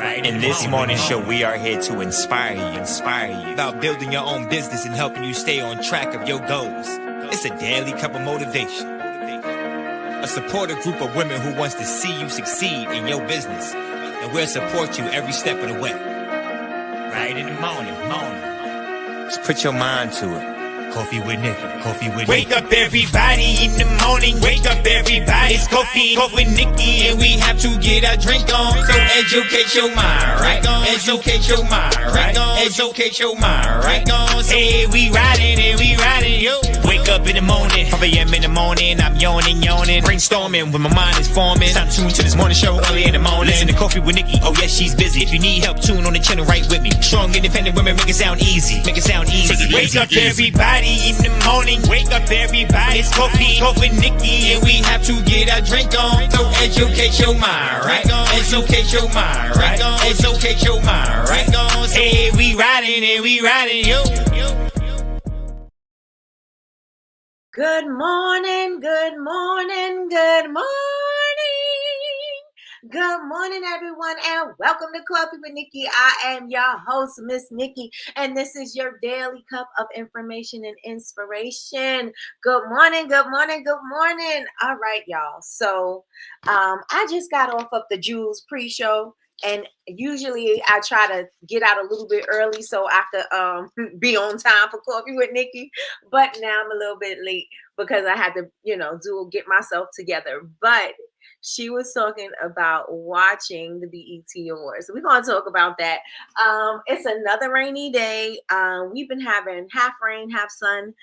Right. In this morning show, we are here to inspire you about building your own business and helping you stay on track of your goals. It's a daily cup of motivation. A supportive group of women who wants to see you succeed in your business. And we'll support you every step of the way. Right in the morning. Just put your mind to it. Coffee with Nikkie. Wake up everybody in the morning. Wake up everybody. It's coffee with Nikkie, and we have to get our drink on. So educate your mind, right? Educate your mind, right? Educate your mind, right? Hey, we riding, yo. Wake up in the morning, 5 a.m. in the morning. I'm yawning, brainstorming when my mind is forming. Time to tune to this morning show early in the morning. Listen to Coffee with Nikkie. Oh yes, she's busy. If you need help, tune on the channel right with me. Strong, independent women make it sound easy. Wake up everybody in the morning. Wake up everybody. It's coffee with Nikkie, and we have to get our drink on. So educate your mind, right? Educate your mind, right? Educate your mind, right? Hey, we riding, yo. Good morning. Good morning, everyone, and welcome to Coffee with Nikkie. I am your host, Miss Nikkie, and this is your daily cup of information and inspiration. Good morning. All right, y'all. So I just got off of the Jules pre-show, and usually I try to get out a little bit early so I could be on time for Coffee with Nikkie, but now I'm a little bit late because I had to, get myself together. But she was talking about watching the BET Awards. So we're going to talk about that. It's another rainy day. We've been having half rain, half sun.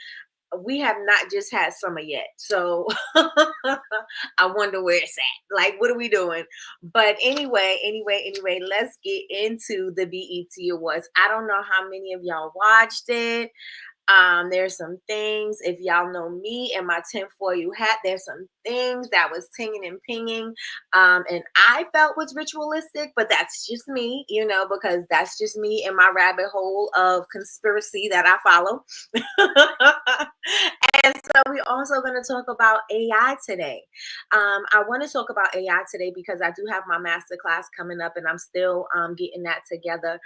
We have not just had summer yet. So I wonder where it's at. Like, what are we doing? But anyway, let's get into the BET Awards. I don't know how many of y'all watched it. There's some things, if y'all know me and my tinfoil hat, there's some things that was tinging and pinging, and I felt was ritualistic, but that's just me, because that's just me in my rabbit hole of conspiracy that I follow. And so we're also going to talk about AI today. I want to talk about AI today because I do have my masterclass coming up, and I'm still getting that together.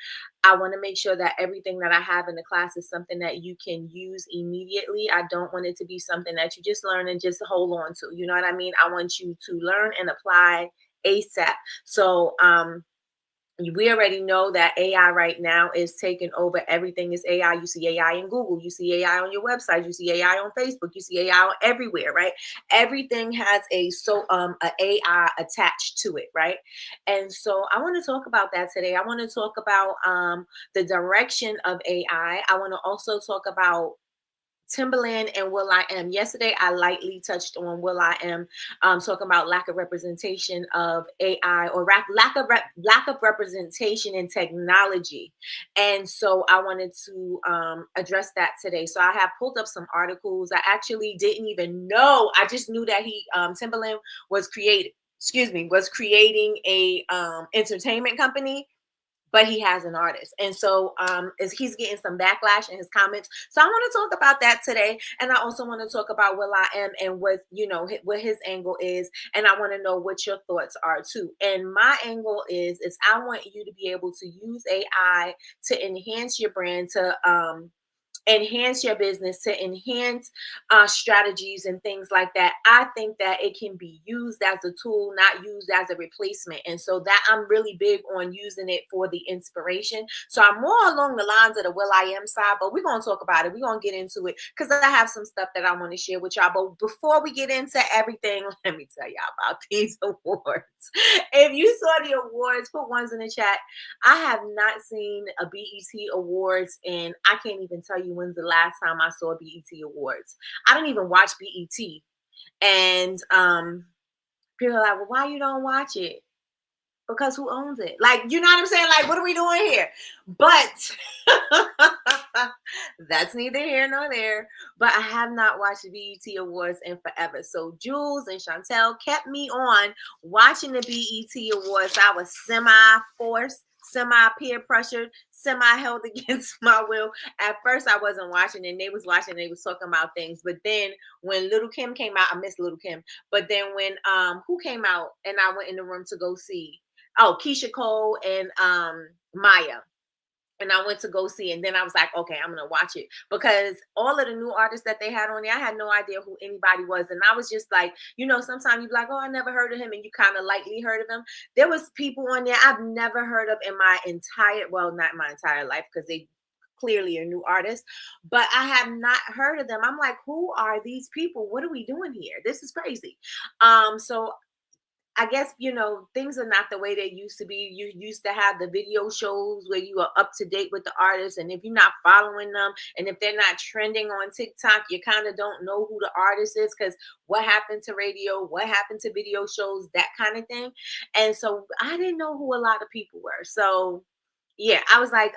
I want to make sure that everything that I have in the class is something that you can use immediately. I don't want it to be something that you just learn and just hold on to. You know what I mean? I want you to learn and apply ASAP. So, we already know that AI right now is taking over. Everything is AI. You see AI in Google. You see AI on your website. You see AI on Facebook. You see AI everywhere, right? Everything has a AI attached to it, right? And so I want to talk about that today. I want to talk about the direction of AI. I want to also talk about Timberland and will.i.am. Yesterday, I lightly touched on will.i.am, talking about lack of representation of AI or lack of representation in technology. And so I wanted to address that today. So I have pulled up some articles. I actually didn't even know. I just knew that Timberland was creating a entertainment company, but he has an artist. And so he's getting some backlash in his comments. So I want to talk about that today. And I also want to talk about will.i.am and what his angle is. And I want to know what your thoughts are too. And my angle is I want you to be able to use AI to enhance your brand, to enhance your business, to enhance strategies and things like that. I think that it can be used as a tool, not used as a replacement. And so that I'm really big on using it for the inspiration. So I'm more along the lines of the will.i.am side, but we're going to talk about it. We're going to get into it because I have some stuff that I want to share with y'all. But before we get into everything, let me tell y'all about these awards. If you saw the awards, put ones in the chat. I have not seen a BET Awards, and I can't even tell you when's the last time I saw BET Awards. I don't even watch BET. And people are like, well, why you don't watch it? Because who owns it? Like, you know what I'm saying? Like, what are we doing here? But that's neither here nor there. But I have not watched the BET Awards in forever. So Jules and Chantel kept me on watching the BET Awards. I was semi-forced, semi-peer pressured, semi-held against my will. At first, I wasn't watching, and they was watching. They was talking about things. But then when Little Kim came out, I missed Little Kim. But then when who came out, and I went in the room to go see, Keisha Cole and Maya. And I went to go see, and then I was like, okay, I'm gonna watch it, because all of the new artists that they had on there, I had no idea who anybody was, and I was just like, sometimes you're like, oh, I never heard of him, and you kind of lightly heard of him. There was people on there I've never heard of in my entire, well, not my entire life, because they clearly are new artists, but I have not heard of them. I'm like, who are these people? What are we doing here? This is crazy. So I guess, things are not the way they used to be. You used to have the video shows where you are up to date with the artists. And if you're not following them, and if they're not trending on TikTok, you kind of don't know who the artist is, because what happened to radio, what happened to video shows, that kind of thing. And so I didn't know who a lot of people were. So yeah, I was like,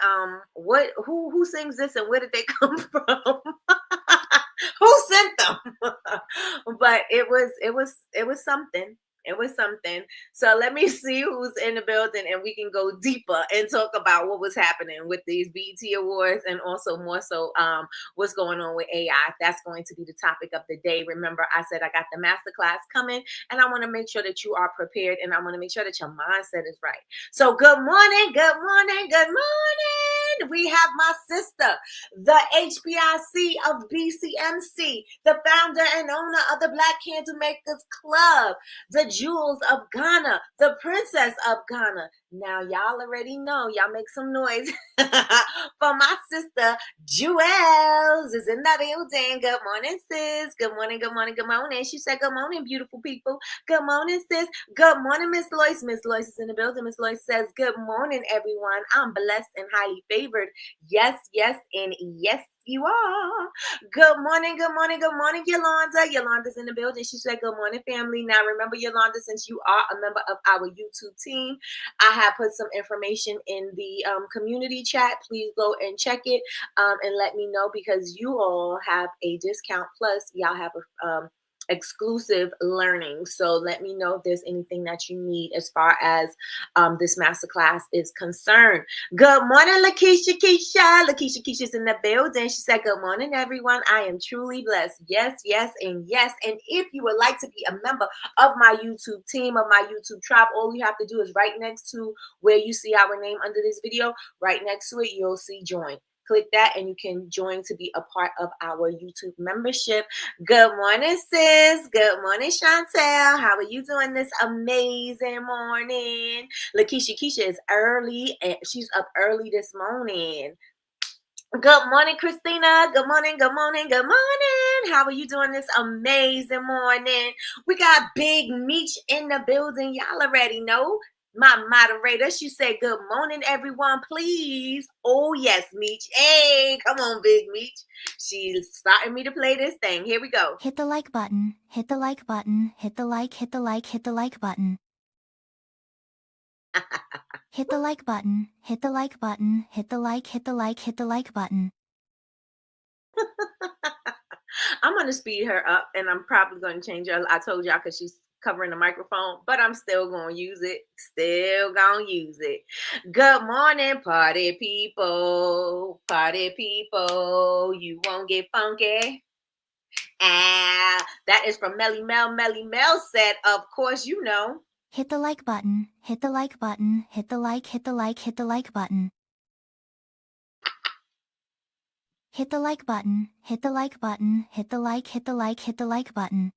who sings this, and where did they come from? Who sent them? But it was something. It was something. So let me see who's in the building, and we can go deeper and talk about what was happening with these BET Awards, and also more so what's going on with AI. That's going to be the topic of the day. Remember, I said I got the masterclass coming, and I want to make sure that you are prepared, and I want to make sure that your mindset is right. So good morning, good morning, good morning. We have my sister, the HBIC of BCMC, the founder and owner of the Black Candle Makers Club, the Jewels of Ghana, the Princess of Ghana. Now, y'all already know. Y'all make some noise for my sister, Jewels is in the building. Good morning, sis. Good morning, good morning, good morning. She said, good morning, beautiful people. Good morning, sis. Good morning, Miss Lois. Miss Lois is in the building. Miss Lois says, good morning, everyone. I'm blessed and highly favored. Yes, yes, and yes, you are. Good morning, good morning, good morning, Yolanda. Yolanda's in the building. She said, good morning, family. Now, remember, Yolanda, since you are a member of our YouTube team, I have put some information in the community chat. Please go and check it and let me know, because you all have a discount. Plus, y'all have a exclusive learning. So let me know if there's anything that you need as far as this masterclass is concerned. Good morning, Lakeisha Keisha. Lakeisha Keisha's in the building. She said, good morning, everyone. I am truly blessed. Yes, yes, and yes. And if you would like to be a member of my YouTube team, of my YouTube tribe, all you have to do is right next to where you see our name under this video, right next to it, you'll see join. Click that and you can join to be a part of our YouTube membership. Good morning, sis. Good morning, Chantel. How are you doing this amazing morning? Lakeisha Keisha is early, and she's up early this morning. Good morning, Christina. Good morning, good morning, good morning. How are you doing this amazing morning? We got Big Meech in the building. Y'all already know. My moderator, she said, good morning, everyone, please. Oh, yes, Meech. Hey, come on, Big Meech. She's starting me to play this thing. Here we go. Hit the like button, hit the like button, hit the like, hit the like, hit the like button. Hit the like button, hit the like button, hit the like, hit the like, hit the like button. I'm going to speed her up, and I'm probably going to change her. I told y'all because she's covering the microphone, but I'm still going to use it. Still going to use it. Good morning, party people. Party people. You won't get funky. That is from Melly Mel. Melly Mel said, of course, you know. Hit the like button, hit the like button, hit the like, hit the like, hit the like button. Hit the like button, hit the like button, hit the like, hit the like, hit the like button.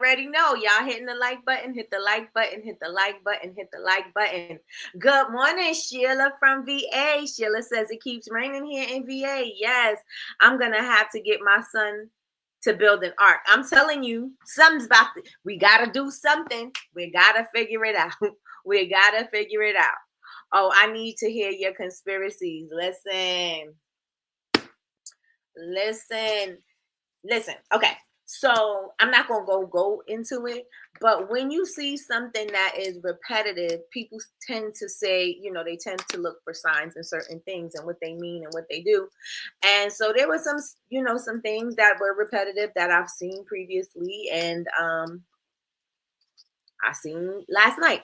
Already know, y'all hitting the like button, hit the like button, hit the like button, hit the like button. Good morning, Sheila from VA. Sheila says it keeps raining here in VA. Yes, I'm gonna have to get my son to build an ark. I'm telling you, something's about to, we gotta do something. We gotta figure it out. We gotta figure it out. Oh, I need to hear your conspiracies. Listen. Okay. So I'm not going to go into it, but when you see something that is repetitive, people tend to say, they tend to look for signs in certain things and what they mean and what they do. And so there were some, some things that were repetitive that I've seen previously, and I seen last night.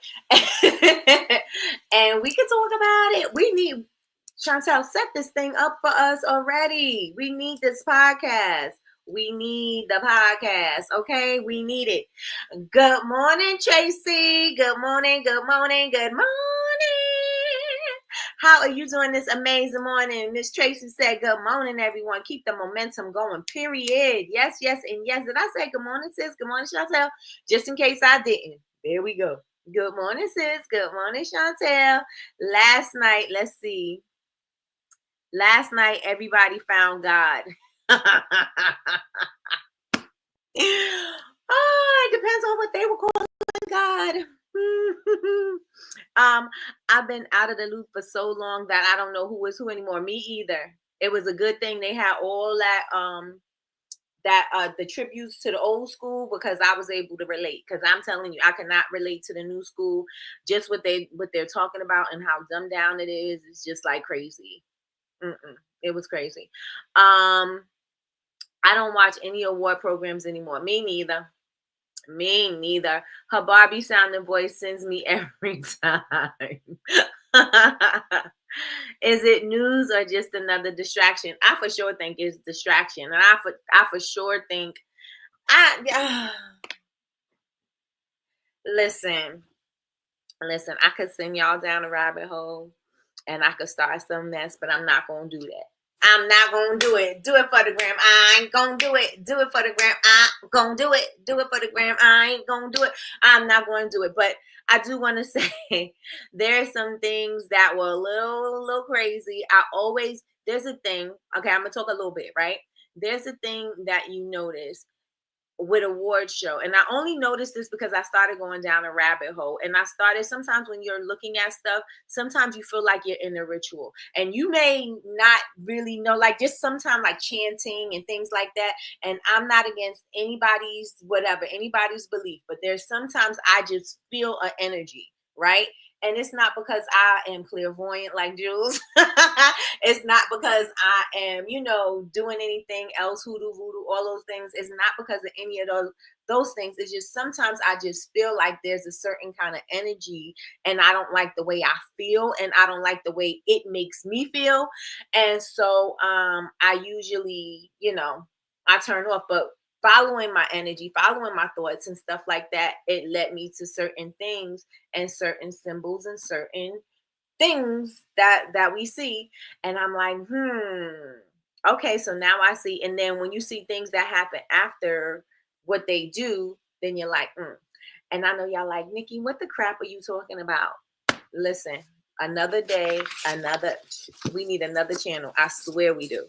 And we can talk about it. We need Chantel, set this thing up for us already. We need this podcast. We need the podcast. Okay, we need it. Good morning, Tracy. Good morning. Good morning. Good morning. How are you doing this amazing morning? Miss Tracy said, good morning, everyone. Keep the momentum going, period. Yes, yes, and yes. Did I say good morning, sis? Good morning, Chantel? Just in case I didn't. There we go. Good morning, sis. Good morning, Chantel. Last night, let's see. Last night, everybody found God. It depends on what they were calling God. I've been out of the loop for so long that I don't know who is who anymore. Me either. It was a good thing they had all that the tributes to the old school, because I was able to relate. Because I'm telling you, I cannot relate to the new school. Just what they're talking about and how dumbed down it is. It's just like crazy. It was crazy. I don't watch any award programs anymore. Me neither. Me neither. Her Barbie sounding voice sends me every time. Is it news or just another distraction? I for sure think it's distraction, and I for sure think listen. I could send y'all down a rabbit hole, and I could start some mess, but I'm not gonna do that. I'm not gonna do it. Do it for the gram. I ain't gonna do it. Do it for the gram. I'm gonna do it. Do it for the gram. I ain't gonna do it. I'm not gonna do it. But I do want to say there are some things that were a little crazy. There's a thing. Okay, I'm gonna talk a little bit, right? There's a thing that you notice with award show, and I only noticed this because I started going down a rabbit hole, and I started, sometimes when you're looking at stuff, sometimes you feel like you're in a ritual, and you may not really know, like just sometimes like chanting and things like that. And I'm not against anybody's belief, but there's sometimes I just feel an energy, right? And it's not because I am clairvoyant like Jules. It's not because I am, doing anything else, hoodoo, voodoo, all those things. It's not because of any of those things. It's just sometimes I just feel like there's a certain kind of energy, and I don't like the way I feel, and I don't like the way it makes me feel. And so I usually, I turn off. But following my energy, following my thoughts and stuff like that, it led me to certain things and certain symbols and certain things that we see. And I'm like, okay, so now I see. And then when you see things that happen after what they do, then you're like, And I know y'all like, Nikki, what the crap are you talking about? Listen, another day, we need another channel. I swear we do.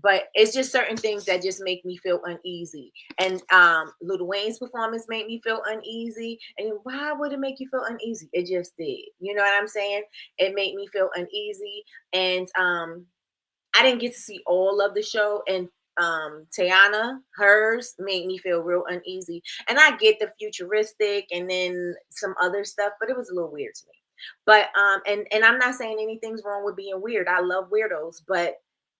But it's just certain things that just make me feel uneasy. And Lil Wayne's performance made me feel uneasy. And why would it make you feel uneasy? It just did. You know what I'm saying? It made me feel uneasy. And I didn't get to see all of the show. And Tiana, hers made me feel real uneasy. And I get the futuristic and then some other stuff, but it was a little weird to me. But and I'm not saying anything's wrong with being weird. I love weirdos, but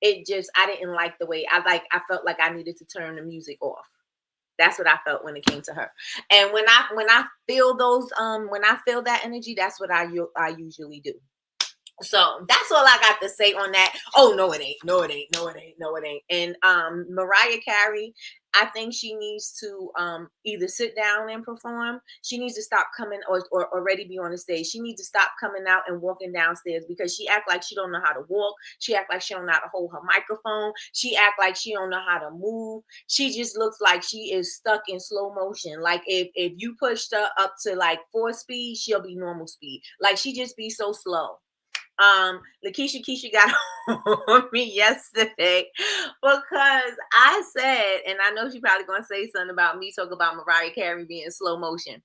I didn't like the way I felt like I needed to turn the music off. That's what I felt when it came to her. And when I feel that energy, that's what I usually do. So that's all I got to say on that. Oh, no, it ain't. No, it ain't. No, it ain't. No, it ain't. And Mariah Carey, I think she needs to either sit down and perform. She needs to stop coming or already be on the stage. She needs to stop coming out and walking downstairs, because she act like she don't know how to walk. She act like she don't know how to hold her microphone. She act like she don't know how to move. She just looks like she is stuck in slow motion. Like if you pushed her up to like 4 speed, she'll be normal speed. Like she just be so slow. Keisha got on me yesterday because I said, and I know she's probably gonna say something about me talking about Mariah Carey being slow motion,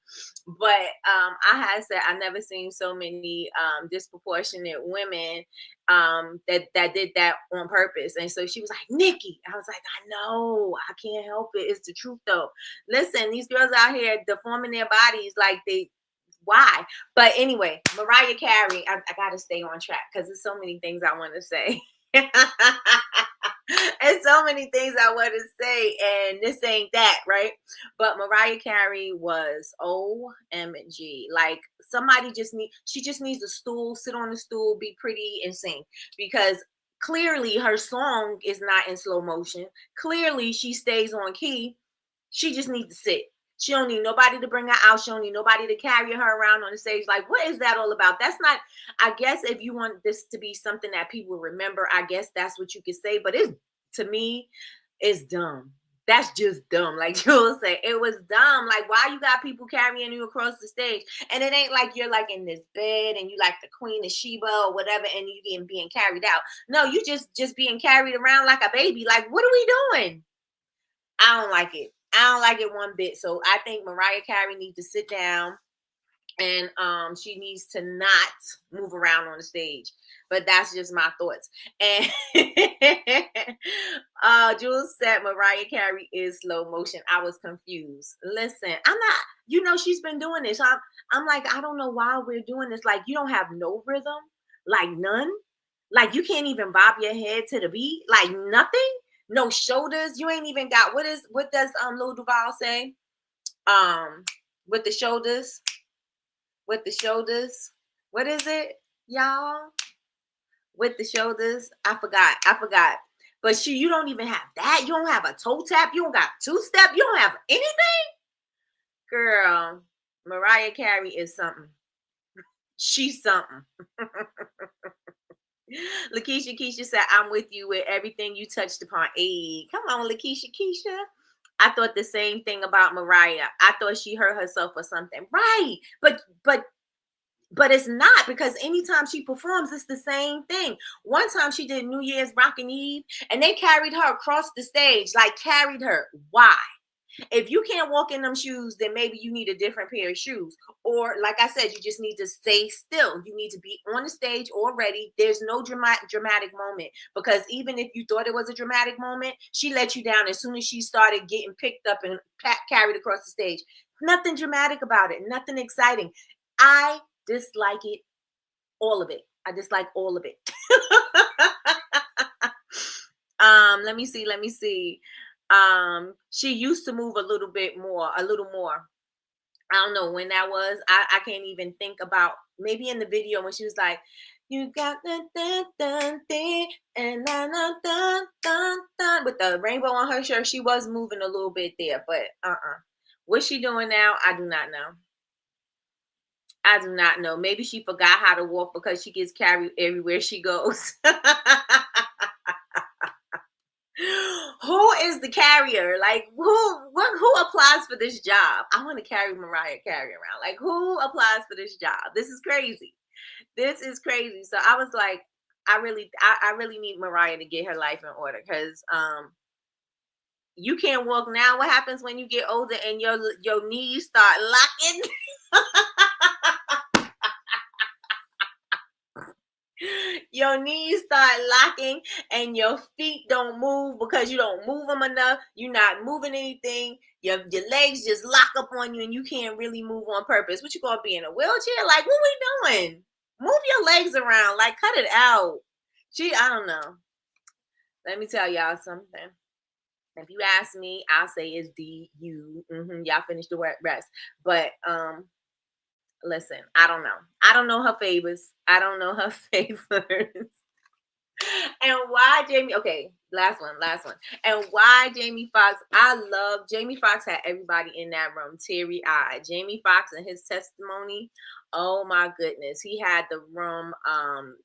but I had said I never seen so many disproportionate women that did that on purpose. And so she was like, Nikki, I was like, I know, I can't help it. It's the truth though. Listen, these girls out here deforming their bodies like why? But anyway, Mariah Carey, I got to stay on track because there's so many things I want to say. And so many things I want to say, and this ain't that, right? But Mariah Carey was OMG. Like somebody she just needs a stool, sit on the stool, be pretty and sing. Because Clearly, her song is not in slow motion. Clearly, she stays on key. She just needs to sit. She don't need nobody to bring her out. She don't need nobody to carry her around on the stage. Like, what is that all about? That's not, I guess if you want this to be something that people remember, I guess that's what you could say. But it's, to me, it's dumb. That's just dumb. Like Jules said, it was dumb. Like, why you got people carrying you across the stage? And it ain't like you're like in this bed and you like the Queen of Sheba or whatever, and you getting being carried out. No, you just being carried around like a baby. Like, what are we doing? I don't like it. I don't like it one bit. So I think Mariah Carey needs to sit down, and she needs to not move around on the stage. But that's just my thoughts. And Jules said Mariah Carey is slow motion. I was confused. Listen, I'm not, she's been doing this. I'm like, I don't know why we're doing this. Like, you don't have no rhythm, like none. Like, you can't even bob your head to the beat, like nothing. No shoulders. You ain't even got, what does Lil Duval say? With the shoulders. With the shoulders. What is it, y'all? With the shoulders. I forgot. But you don't even have that. You don't have a toe tap. You don't got two-step. You don't have anything. Girl, Mariah Carey is something. She's something. Lakeisha said, I'm with you with everything you touched upon. Hey, come on, Lakeisha. I thought the same thing about Mariah. I thought she hurt herself or something. Right. But it's not, because anytime she performs, it's the same thing. One time she did New Year's Rockin' Eve, and they carried her across the stage, like carried her. Why? If you can't walk in them shoes, then maybe you need a different pair of shoes. Or like I said, you just need to stay still. You need to be on the stage already. There's no dramatic moment, because even if you thought it was a dramatic moment, she let you down as soon as she started getting picked up and carried across the stage. Nothing dramatic about it. Nothing exciting. I dislike it. All of it. I dislike all of it. Let me see. She used to move a little more. I don't know when that was. I can't even think about, maybe in the video when she was like, you got the dun dun dun and dun dun dun dun with the rainbow on her shirt. She was moving a little bit there, but what's she doing now? I do not know. Maybe she forgot how to walk because she gets carried everywhere she goes. Who is the carrier? Like, who applies for this job? I want to carry Mariah Carey around. Like, who applies for this job? This is crazy. So I was like, I really need Mariah to get her life in order, because you can't walk now. What happens when you get older and your knees start locking? Your knees start locking and your feet don't move because you don't move them enough. You're not moving anything. Your legs just lock up on you and you can't really move on purpose. What, you gonna be in a wheelchair? Like, what we doing? Move your legs around. Like, cut it out. I don't know. Let me tell y'all something. If you ask me, I'll say it's D-U. Y'all finish the rest. But listen, I don't know. I don't know her favors. And why Jamie, okay, last one. And why Jamie Foxx, Jamie Foxx had everybody in that room teary-eyed. Jamie Foxx and his testimony, oh my goodness. He had the room,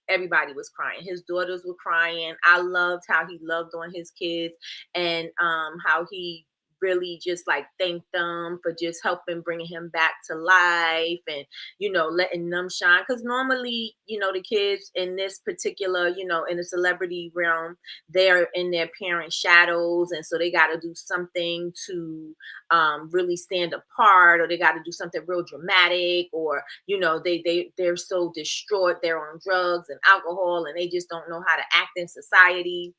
everybody was crying. His daughters were crying. I loved how he loved on his kids, and how he really just like thanked them for just helping bringing him back to life, and letting them shine, because normally the kids in this particular in the celebrity realm, they're in their parents' shadows, and so they got to do something to really stand apart, or they got to do something real dramatic, or they're so distraught, they're on drugs and alcohol, and they just don't know how to act in society.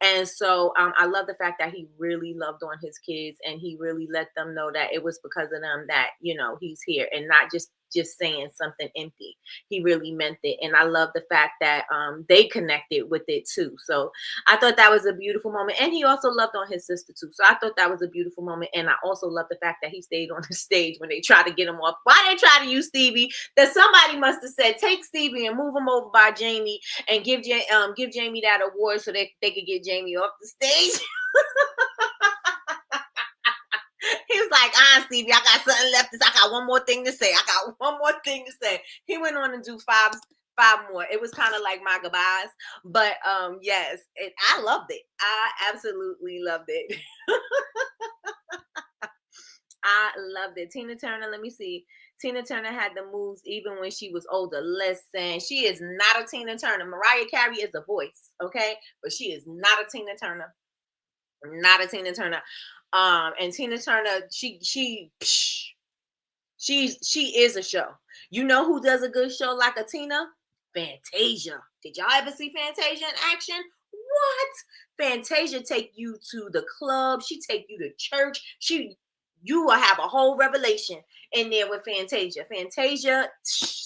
And so I love the fact that he really loved on his kids, and he really let them know that it was because of them that, he's here, and not just just saying something empty. He really meant it. And I love the fact that they connected with it too. So I thought that was a beautiful moment. And he also loved on his sister too. So I thought that was a beautiful moment. And I also love the fact that he stayed on the stage when they tried to get him off. Why they try to use Stevie? That somebody must have said, take Stevie and move him over by Jamie and give Jamie that award so they could get Jamie off the stage. He was like, Stevie, I got something left. I got one more thing to say. He went on to do five more. It was kind of like my goodbyes. But yes, I loved it. I absolutely loved it. I loved it. Tina Turner, let me see. Tina Turner had the moves even when she was older. Listen, she is not a Tina Turner. Mariah Carey is a voice, okay? But she is not a Tina Turner. Not a Tina Turner. And Tina Turner, she is a show. You know who does a good show like a Tina? Fantasia. Did y'all ever see Fantasia in action? What? Fantasia take you to the club. She take you to church. You will have a whole revelation in there with Fantasia. Fantasia,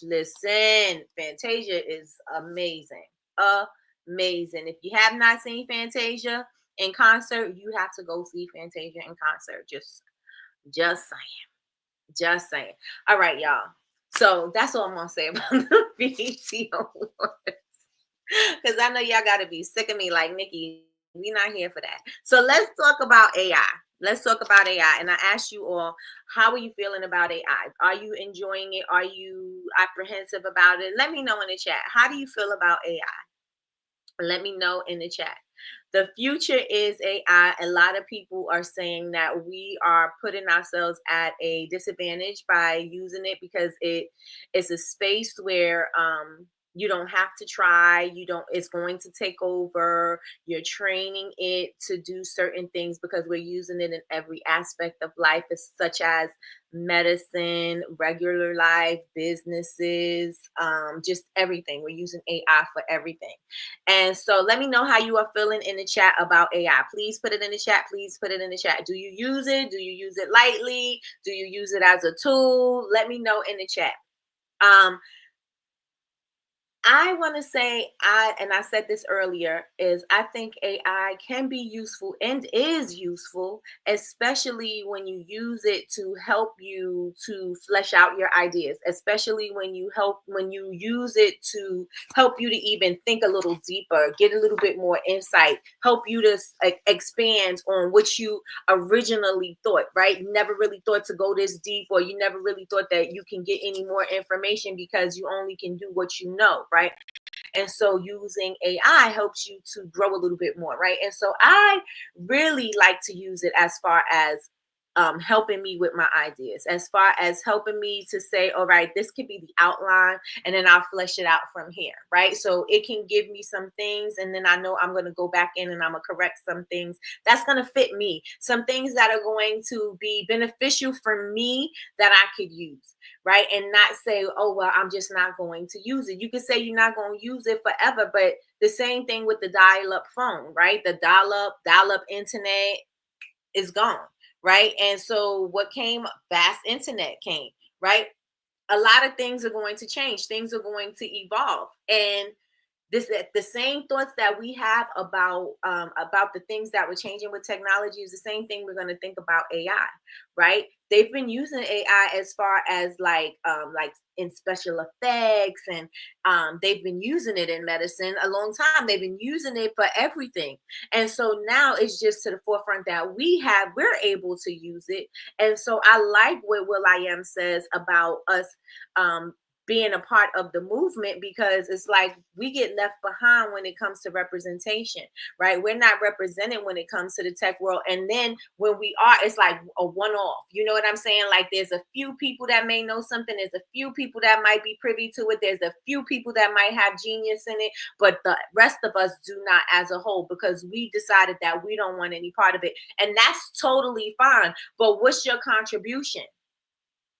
listen, Fantasia is amazing. Amazing. If you have not seen Fantasia in concert, you have to go see Fantasia in concert. Just saying. All right, y'all. So that's all I'm gonna say about the BET Awards. Because I know y'all gotta be sick of me like, Nikki, we're not here for that. So let's talk about AI. And I asked you all, how are you feeling about AI? Are you enjoying it? Are you apprehensive about it? Let me know in the chat. How do you feel about AI? Let me know in the chat. The future is AI. A lot of people are saying that we are putting ourselves at a disadvantage by using it because it's a space where you don't have to try. It's going to take over. You're training it to do certain things because we're using it in every aspect of life, such as medicine, regular life, businesses, just everything. We're using AI for everything. And so let me know how you are feeling in the chat about AI. Please put it in the chat. Do you use it? Do you use it lightly? Do you use it as a tool? Let me know in the chat. I want to say, I said this earlier, is I think AI can be useful and is useful, especially when you use it to help you to flesh out your ideas, especially when you use it to help you to even think a little deeper, get a little bit more insight, help you to expand on what you originally thought, right? You never really thought to go this deep, or you never really thought that you can get any more information because you only can do what you know, right? And so using AI helps you to grow a little bit more, right? And so I really like to use it as far as helping me with my ideas, as far as helping me to say, all right, this could be the outline, and then I'll flesh it out from here, right? So it can give me some things, and then I know I'm going to go back in and I'm going to correct some things that's going to fit me, some things that are going to be beneficial for me that I could use, right? And not say, oh, well, I'm just not going to use it. You could say you're not going to use it forever, but the same thing with the dial-up phone, right? The dial-up internet is gone, right? And so what came? Fast internet came, right? A lot of things are going to change. Things are going to evolve. And the same thoughts that we have about the things that were changing with technology is the same thing we're going to think about AI, right? They've been using AI as far as like in special effects, and they've been using it in medicine a long time. They've been using it for everything, and so now it's just to the forefront that we're able to use it. And so I like what will.i.am says about us being a part of the movement, because it's like we get left behind when it comes to representation, right? We're not represented when it comes to the tech world. And then when we are, it's like a one-off. You know what I'm saying? Like there's a few people that may know something. There's a few people that might be privy to it. There's a few people that might have genius in it, but the rest of us do not as a whole, because we decided that we don't want any part of it. And that's totally fine. But what's your contribution?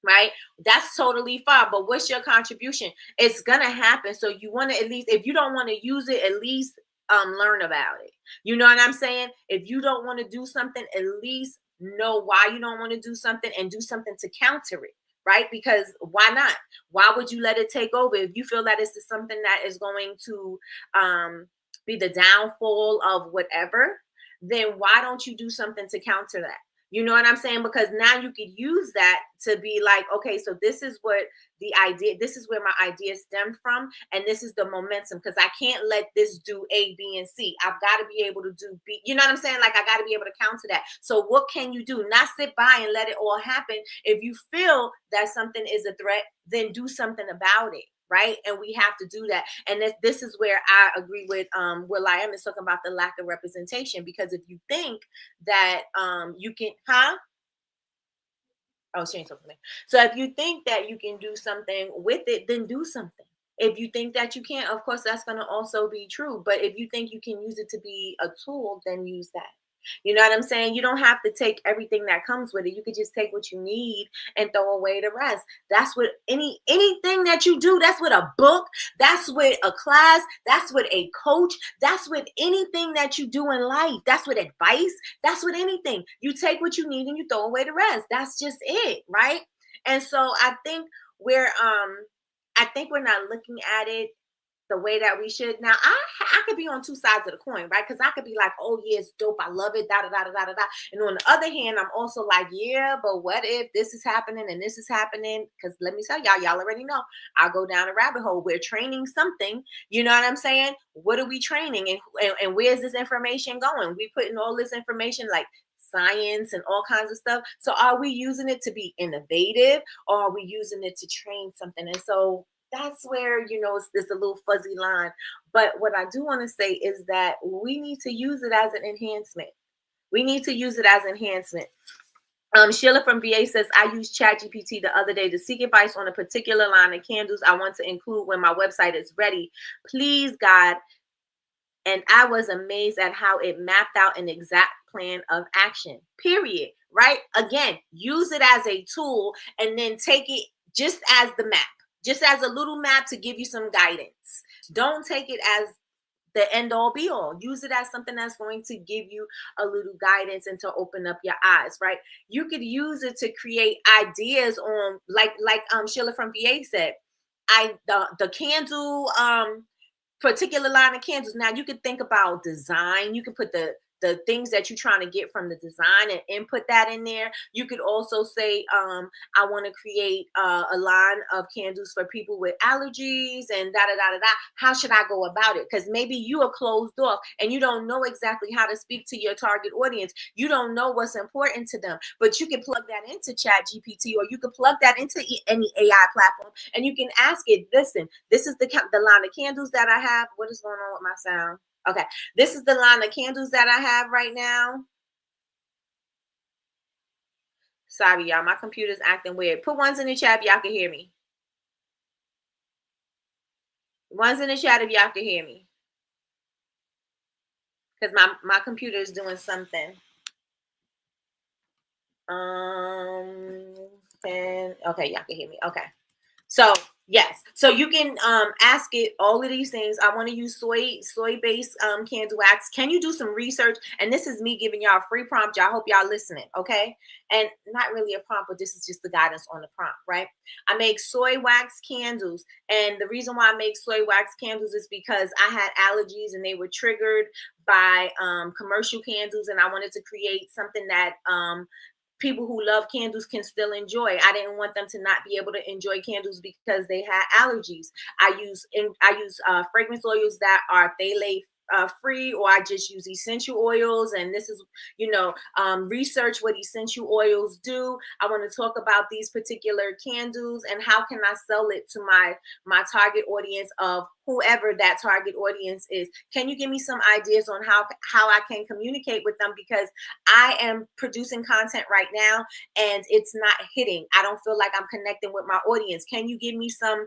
Right? That's totally fine. But what's your contribution? It's gonna happen. So you want to, at least, if you don't want to use it, at least learn about it. You know what I'm saying? If you don't want to do something, at least know why you don't want to do something and do something to counter it. right? Because why not? Why would you let it take over? If you feel that it's something that is going to be the downfall of whatever, then why don't you do something to counter that? You know what I'm saying? Because now you could use that to be like, okay, so this is what the idea, this is where my idea stemmed from, and this is the momentum, because I can't let this do A, B, and C. I've got to be able to do B. You know what I'm saying? Like, I got to be able to counter that. So what can you do? Not sit by and let it all happen. If you feel that something is a threat, then do something about it. Right. And we have to do that. And this is where I agree with Will I am is talking about the lack of representation, because if you think that you can, oh, she ain't talking to me. So if you think that you can do something with it, then do something. If you think that you can't, of course, that's going to also be true. But if you think you can use it to be a tool, then use that. You know what I'm saying? You don't have to take everything that comes with it. You could just take what you need and throw away the rest. That's what anything that you do, that's with a book, that's with a class, that's with a coach, that's with anything that you do in life. That's with advice, that's with anything. You take what you need and you throw away the rest. That's just it, right? And so I think we're not looking at it the way that we should. Now, I could be on two sides of the coin, right? Because I could be like, oh yeah, it's dope, I love it, da da da da da da. And on the other hand, I'm also like, yeah, but what if this is happening and this is happening? Because let me tell y'all already know, I'll go down a rabbit hole. We're training something. You know what I'm saying? What are we training, and where's this information going? We putting all this information like science and all kinds of stuff. So are we using it to be innovative, or are we using it to train something? And so that's where, it's a little fuzzy line. But what I do want to say is that we need to use it as an enhancement. We need to use it as enhancement. Sheila from VA says, I used ChatGPT the other day to seek advice on a particular line of candles I want to include when my website is ready. Please, God. And I was amazed at how it mapped out an exact plan of action, period. Right? Again, use it as a tool and then take it just as the map. Just as a little map to give you some guidance. Don't take it as the end all be all. Use it as something that's going to give you a little guidance and to open up your eyes, right? You could use it to create ideas on, like Sheila from VA said, the candle particular line of candles. Now you could think about design. You could put the things that you're trying to get from the design and input that in there. You could also say, I want to create a line of candles for people with allergies and da da da da da. How should I go about it? Because maybe you are closed off and you don't know exactly how to speak to your target audience. You don't know what's important to them, but you can plug that into ChatGPT, or you can plug that into any AI platform, and you can ask it, listen, this is the line of candles that I have. What is going on with my sound? Okay, this is the line of candles that I have right now. Sorry, y'all. My computer's acting weird. Put ones in the chat if y'all can hear me. Ones in the chat if y'all can hear me. Because my computer is doing something. And okay, y'all can hear me. Okay. So yes, so you can ask it all of these things. I want to use soy-based candle wax. Can you do some research? And this is me giving y'all a free prompt. Y'all, hope y'all listening, okay? And not really a prompt, but this is just the guidance on the prompt, right? I make soy wax candles, and the reason why I make soy wax candles is because I had allergies and they were triggered by commercial candles, and I wanted to create something that people who love candles can still enjoy. I didn't want them to not be able to enjoy candles because they had allergies. I use fragrance oils that are phthalate free, or I just use essential oils. And this is, research what essential oils do. I want to talk about these particular candles and how can I sell it to my target audience of whoever that target audience is. Can you give me some ideas on how I can communicate with them? Because I am producing content right now and it's not hitting. I don't feel like I'm connecting with my audience. Can you give me some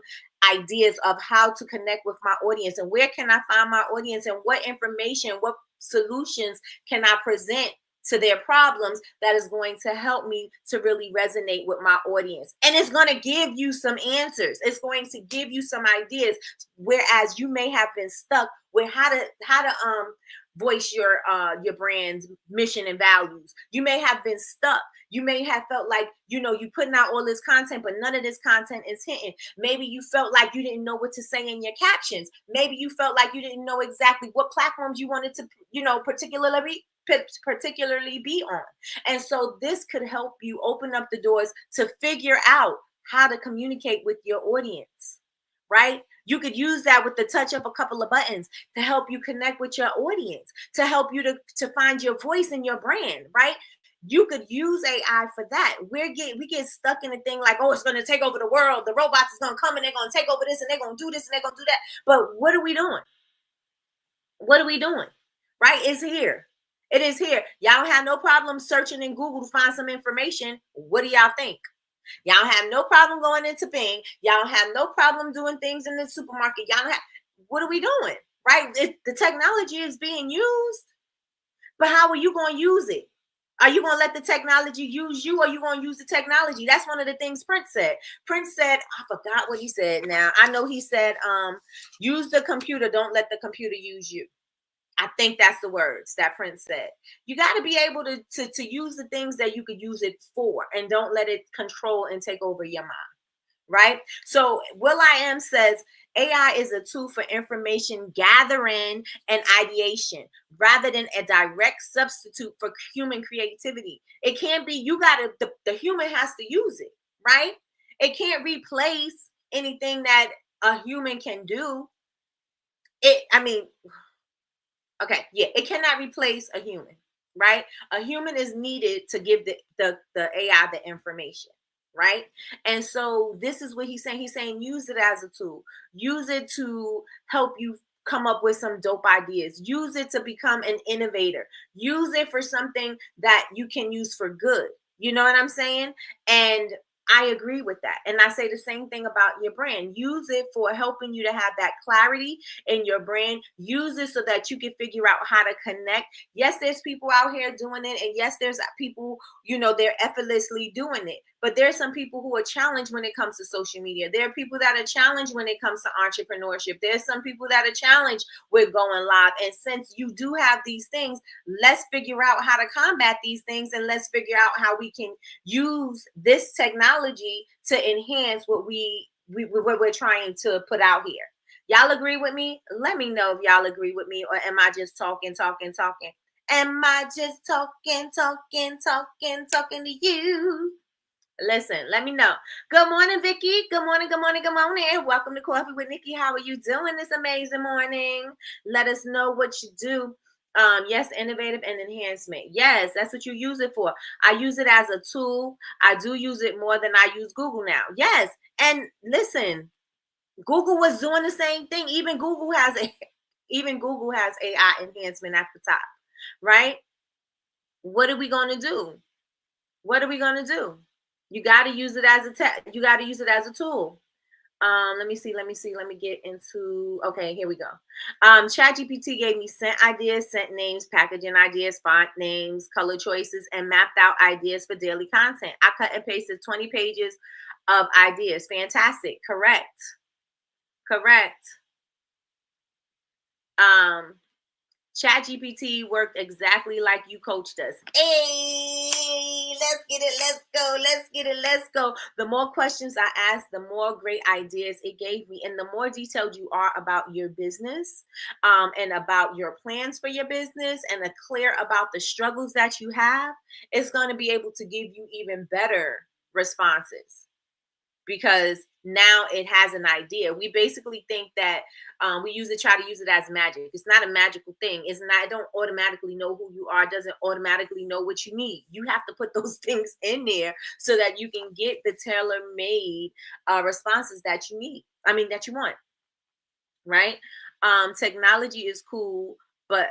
ideas of how to connect with my audience, and where can I find my audience, and what information, what solutions can I present to their problems that is going to help me to really resonate with my audience? And it's going to give you some answers. It's going to give you some ideas, whereas you may have been stuck with how to voice your brand's mission and values. You may have been stuck, You may have felt like, you putting out all this content, but none of this content is hitting. Maybe you felt like you didn't know what to say in your captions. Maybe you felt like you didn't know exactly what platforms you wanted to, particularly be on. And so this could help you open up the doors to figure out how to communicate with your audience, right? You could use that with the touch of a couple of buttons to help you connect with your audience, to help you to find your voice in your brand, right? You could use AI for that. We get stuck in a thing like, oh, it's going to take over the world. The robots is going to come and they're going to take over this and they're going to do this and they're going to do that. But what are we doing? What are we doing? Right? It's here. It is here. Y'all have no problem searching in Google to find some information. What do y'all think? Y'all have no problem going into Bing. Y'all have no problem doing things in the supermarket. What are we doing? Right? The technology is being used, but how are you going to use it? Are you going to let the technology use you, or are you going to use the technology? That's one of the things Prince said. Prince said, I forgot what he said now. I know he said, use the computer. Don't let the computer use you. I think that's the words that Prince said. You got to be able to use the things that you could use it for, and don't let it control and take over your mind. Right? So will.i.am says AI is a tool for information gathering and ideation rather than a direct substitute for human creativity. It can't be, the human has to use it, right? It can't replace anything that a human can do. It cannot replace a human, right? A human is needed to give the AI the information, right? And so this is what he's saying. He's saying use it as a tool. Use it to help you come up with some dope ideas. Use it to become an innovator. Use it for something that you can use for good. You know what I'm saying? And I agree with that. And I say the same thing about your brand. Use it for helping you to have that clarity in your brand. Use it so that you can figure out how to connect. Yes, there's people out here doing it. And yes, there's people, they're effortlessly doing it. But there's some people who are challenged when it comes to social media. There are people that are challenged when it comes to entrepreneurship. There's some people that are challenged with going live. And since you do have these things, let's figure out how to combat these things, and let's figure out how we can use this technology to enhance what we're trying to put out here. Y'all agree with me? Let me know if y'all agree with me, or am I just talking? Am I just talking to you? Listen, let me know. Good morning, Vicky. Good morning. Welcome to Coffee with Nikki. How are you doing this amazing morning? Let us know what you do. Yes, innovative and enhancement. Yes, that's what you use it for. I use it as a tool. I do use it more than I use Google now. Yes, and listen, Google was doing the same thing. Even Google has AI enhancement at the top, right? What are we going to do? You got to use it as a tool. Let me see. Let me get into, okay, here we go. ChatGPT gave me scent ideas, scent names, packaging ideas, font names, color choices, and mapped out ideas for daily content. I cut and pasted 20 pages of ideas. Fantastic. Correct. ChatGPT worked exactly like you coached us. Hey, let's get it. Let's go. The more questions I asked, the more great ideas it gave me. And the more detailed you are about your business, and about your plans for your business, and clear about the struggles that you have, it's going to be able to give you even better responses. Because now it has an idea. We basically think that try to use it as magic. It's not a magical thing. It don't automatically know who you are. It doesn't automatically know what you need. You have to put those things in there so that you can get the tailor-made responses that you need. That you want. Right? Technology is cool, but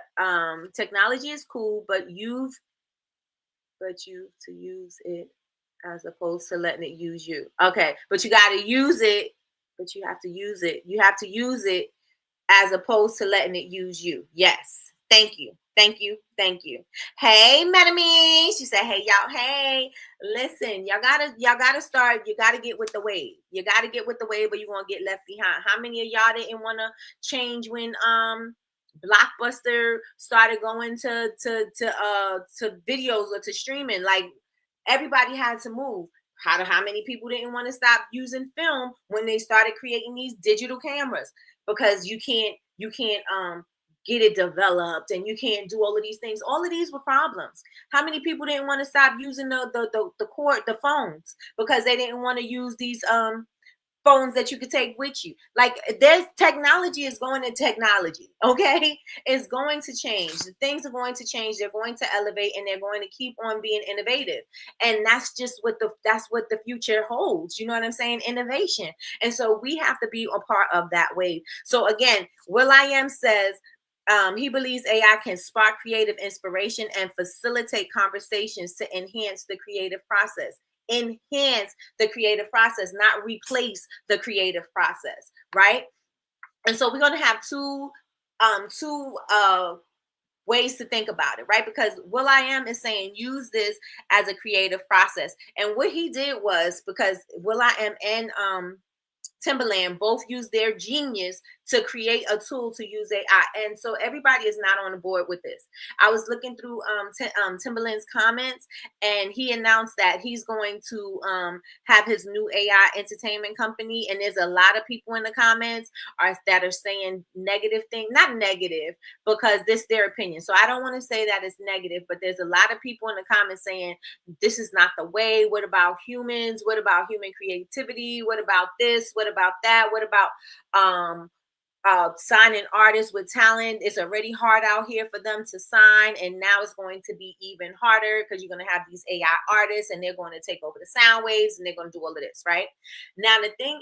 you to use it as opposed to letting it use you. Okay, but you got to use it, but you have to use it. You have to use it as opposed to letting it use you. Yes. Thank you. Hey, Metamie. She said, hey, y'all. Hey, listen, y'all gotta start. You gotta get with the wave. Or you're gonna get left behind. How many of y'all didn't want to change when Blockbuster started going to videos or to streaming? Like, everybody had to move. How many people didn't want to stop using film when they started creating these digital cameras? Because you can't get it developed, and you can't do all of these things. All of these were problems. How many people didn't want to stop using the phones because they didn't want to use these phones that you could take with you? Like, there's technology is going to technology, okay? It's going to change. Things are going to change. They're going to elevate, and they're going to keep on being innovative. And that's just what the future holds. You know what I'm saying? Innovation. And so we have to be a part of that wave. So again, will.i.am says he believes AI can spark creative inspiration and facilitate conversations to enhance the creative process. Enhance the creative process, not replace the creative process, right? And so we're going to have two ways to think about it, right? Because will.i.am is saying use this as a creative process. And what he did was, because will.i.am and Timberland both use their genius to create a tool to use AI. And so everybody is not on the board with this. I was looking through Timberland's comments, and he announced that he's going to have his new AI entertainment company. And there's a lot of people in the comments that are saying negative things, not negative, because this is their opinion. So I don't want to say that it's negative, but there's a lot of people in the comments saying this is not the way. What about humans? What about human creativity? What about this? What about that? What about signing artists with talent? It's already hard out here for them to sign, and now it's going to be even harder because you're going to have these AI artists, and they're going to take over the sound waves, and they're going to do all of this, right? Now the thing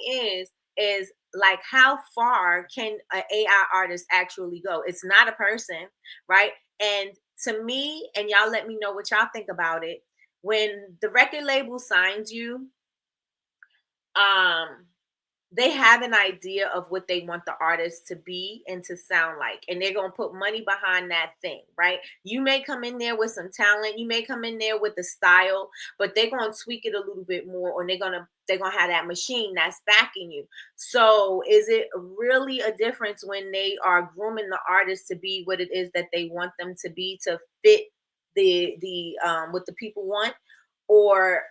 is like, how far can an AI artist actually go? It's not a person, right? And to me, and y'all let me know what y'all think about it, when the record label signs you, they have an idea of what they want the artist to be and to sound like, and they're going to put money behind that thing, right? You may come in there with some talent, you may come in there with the style, but they're going to tweak it a little bit more, or they're going to have that machine that's backing you. So is it really a difference when they are grooming the artist to be what it is that they want them to be, to fit the what the people want, or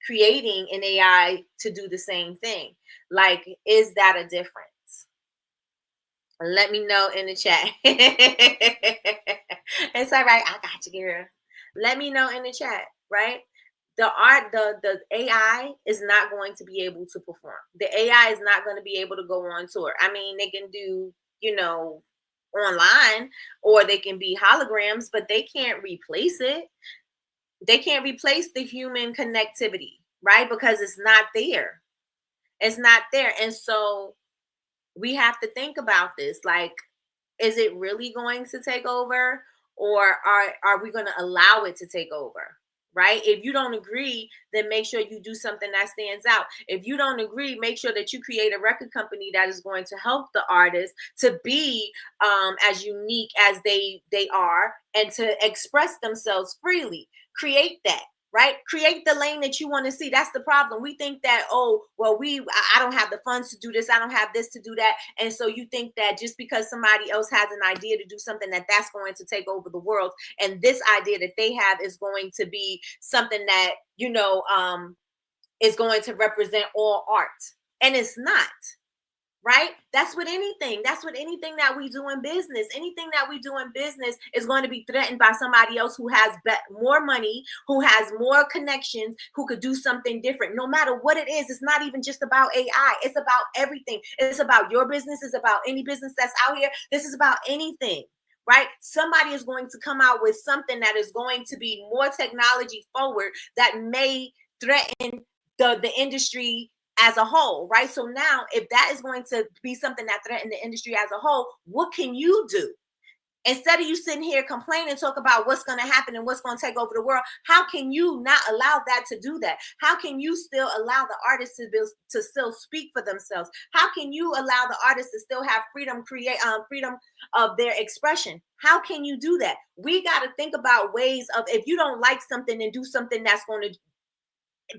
creating an AI to do the same thing? Like, is that a difference? Let me know in the chat. It's all right. I got you, girl. Let me know in the chat, right? The AI is not going to be able to perform. The AI is not going to be able to go on tour. I mean, they can do, online, or they can be holograms, but they can't replace it. They can't replace the human connectivity, right? Because it's not there. It's not there. And so we have to think about this. Like, is it really going to take over, or are we going to allow it to take over? Right? If you don't agree, then make sure you do something that stands out. If you don't agree, make sure that you create a record company that is going to help the artist to be as unique as they are, and to express themselves freely. Create that. Right? Create the lane that you want to see. That's the problem. We think that, oh, well, I don't have the funds to do this. I don't have this to do that. And so you think that just because somebody else has an idea to do something, that's going to take over the world. And this idea that they have is going to be something that, is going to represent all art. And it's not. Right? That's with anything. That's with anything that we do in business. Anything that we do in business is going to be threatened by somebody else who has more money, who has more connections, who could do something different. No matter what it is, it's not even just about AI. It's about everything. It's about your business. It's about any business that's out here. This is about anything. Right? Somebody is going to come out with something that is going to be more technology forward, that may threaten the industry as a whole, right? So now, if that is going to be something that threatens the industry as a whole, what can you do? Instead of you sitting here complaining, talk about what's going to happen and what's going to take over the world, how can you not allow that to do that? How can you still allow the artists to still speak for themselves? How can you allow the artists to still have freedom of their expression? How can you do that? We got to think about ways of, if you don't like something, then do something that's going to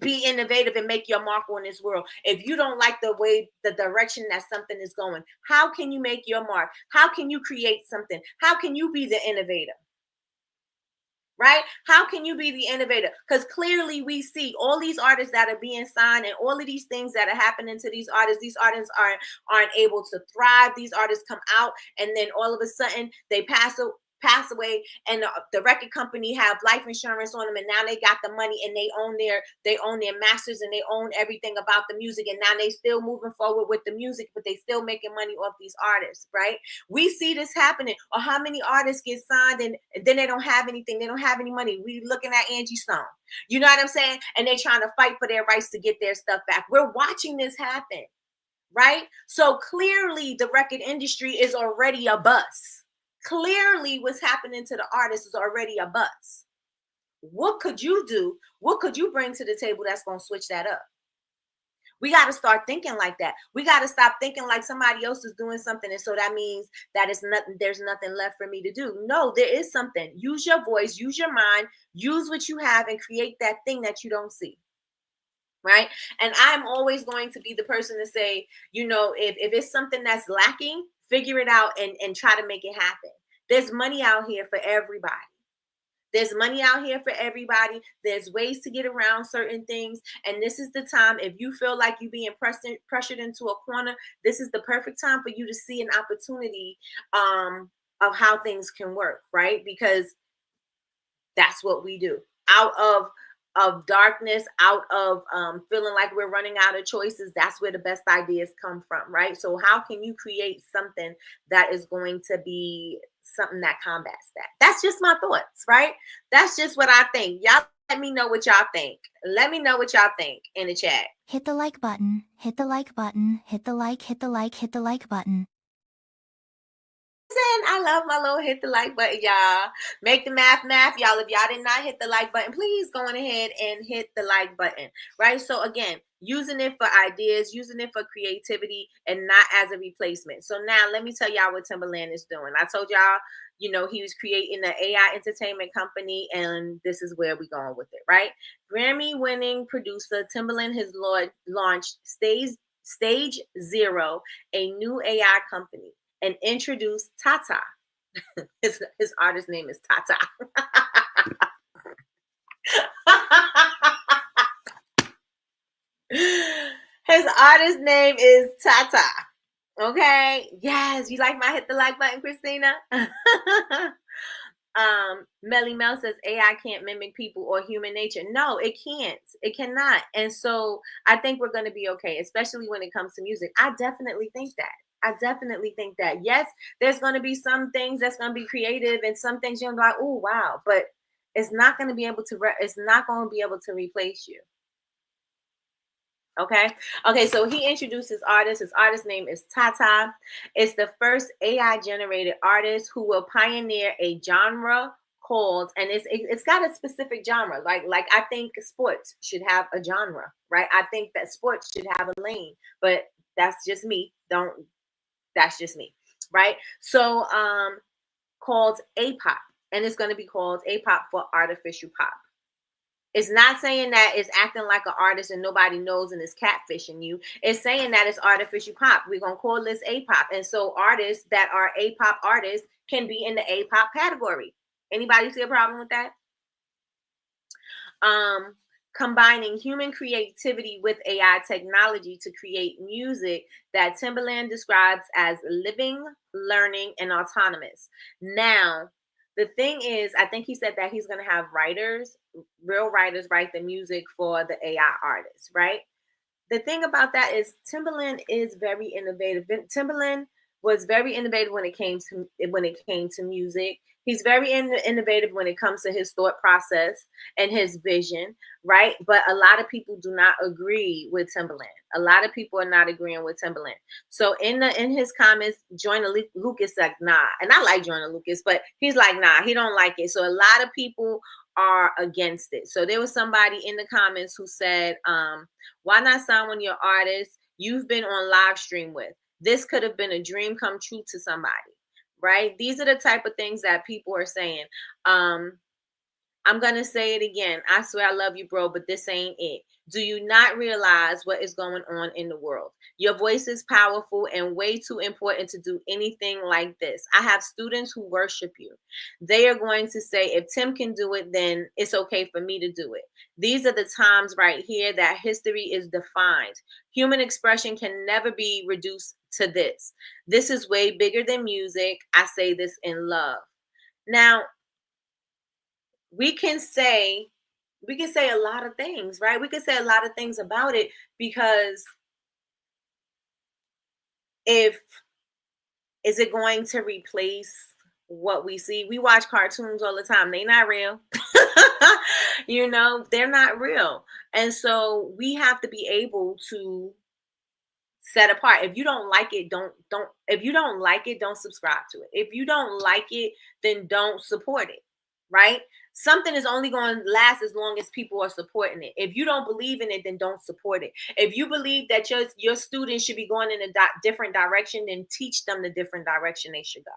be innovative and make your mark on this world. If you don't like the direction that something is going, how can you make your mark? How can you create something? How can you be the innovator? right? How can you be the innovator? Because clearly we see all these artists that are being signed and all of these things that are happening to these artists. These artists aren't able to thrive. These artists come out and then all of a sudden they pass away, and the record company have life insurance on them, and now they got the money and they own their masters and they own everything about the music, and now they still moving forward with the music, but they still making money off these artists, right? We see this happening. Or how many artists get signed and then they don't have anything, they don't have any money. We looking at Angie Stone, you know what I'm saying? And they trying to fight for their rights to get their stuff back. We're watching this happen, right? So clearly the record industry is already a bust. Clearly what's happening to the artists is already a bust. What could you do? What could you bring to the table that's going to switch that up? We got to start thinking like that. We got to stop thinking like somebody else is doing something, and so that means that it's nothing, there's nothing left for me to do. No, there is something. Use your voice, use your mind, use what you have, and create that thing that you don't see. Right? And I'm always going to be the person to say, if it's something that's lacking, figure it out and try to make it happen. There's money out here for everybody. There's money out here for everybody. There's ways to get around certain things. And this is the time, if you feel like you're being pressured into a corner, this is the perfect time for you to see an opportunity of how things can work, right? Because that's what we do. Out of darkness, out of feeling like we're running out of choices, that's where the best ideas come from, right? So how can you create something that is going to be something that combats that? That's just my thoughts, right? That's just what I think. Y'all let me know what y'all think. Let me know what y'all think in the chat. Hit the like button, hit the like button, hit the like, hit the like, hit the like button. I love my little hit the like button, y'all. Make the math, y'all. If y'all did not hit the like button, please go on ahead and hit the like button, right? So again, using it for ideas, using it for creativity, and not as a replacement. So now let me tell y'all what Timbaland is doing. I told y'all, he was creating an AI entertainment company, and this is where we're going with it, right? Grammy-winning producer Timbaland has launched Stage Zero, a new AI company, and introduced Tata. His artist name is Tata. His artist name is Tata. Okay. Yes. You like my hit the like button, Christina? Melly Mel says AI can't mimic people or human nature. No, it can't. It cannot. And so I think we're going to be okay, especially when it comes to music. I definitely think that. Yes, there's going to be some things that's going to be creative and some things you're going to be like, oh, wow. But it's not going to be able to replace you. Okay. So he introduced his artist. His artist name is Tata. It's the first AI generated artist who will pioneer a genre called, and it's got a specific genre. Like I think sports should have a genre, right? I think that sports should have a lane, but that's just me. That's just me, right? So called A-pop, and it's going to be called A-pop for artificial pop. It's not saying that it's acting like an artist and nobody knows and it's catfishing you. It's saying that it's artificial pop. We're going to call this A-pop. And so artists that are A-pop artists can be in the A-pop category. Anybody see a problem with that? Combining human creativity with AI technology to create music that Timbaland describes as living, learning, and autonomous. Now, the thing is, I think he said that he's going to have real writers write the music for the AI artists, right? The thing about that is Timbaland is very innovative. Timbaland was very innovative when it came to music. He's very innovative when it comes to his thought process and his vision, right? But a lot of people do not agree with Timbaland. A lot of people are not agreeing with Timbaland. So in his comments, Joyner Lucas like, nah. And I like Joyner Lucas, but he's like, nah, he don't like it. So a lot of people are against it. So there was somebody in the comments who said, why not sign one of your artists you've been on live stream with? This could have been a dream come true to somebody. Right? These are the type of things that people are saying. I'm going to say it again. I swear I love you, bro, but this ain't it. Do you not realize what is going on in the world? Your voice is powerful and way too important to do anything like this. I have students who worship you. They are going to say, if Tim can do it, then it's okay for me to do it. These are the times right here that history is defined. Human expression can never be reduced to this. This is way bigger than music. I say this in love. Now, we can say a lot of things, right? We can say a lot of things about it, because if is it going to replace what we see? We watch cartoons all the time. They're not real. They're not real. And so we have to be able to set apart. If you don't like it, don't if you don't like it, don't subscribe to it. If you don't like it, then don't support it, right? Something is only going to last as long as people are supporting it. If you don't believe in it, then don't support it. If you believe that your students should be going in a different direction, then teach them the different direction they should go,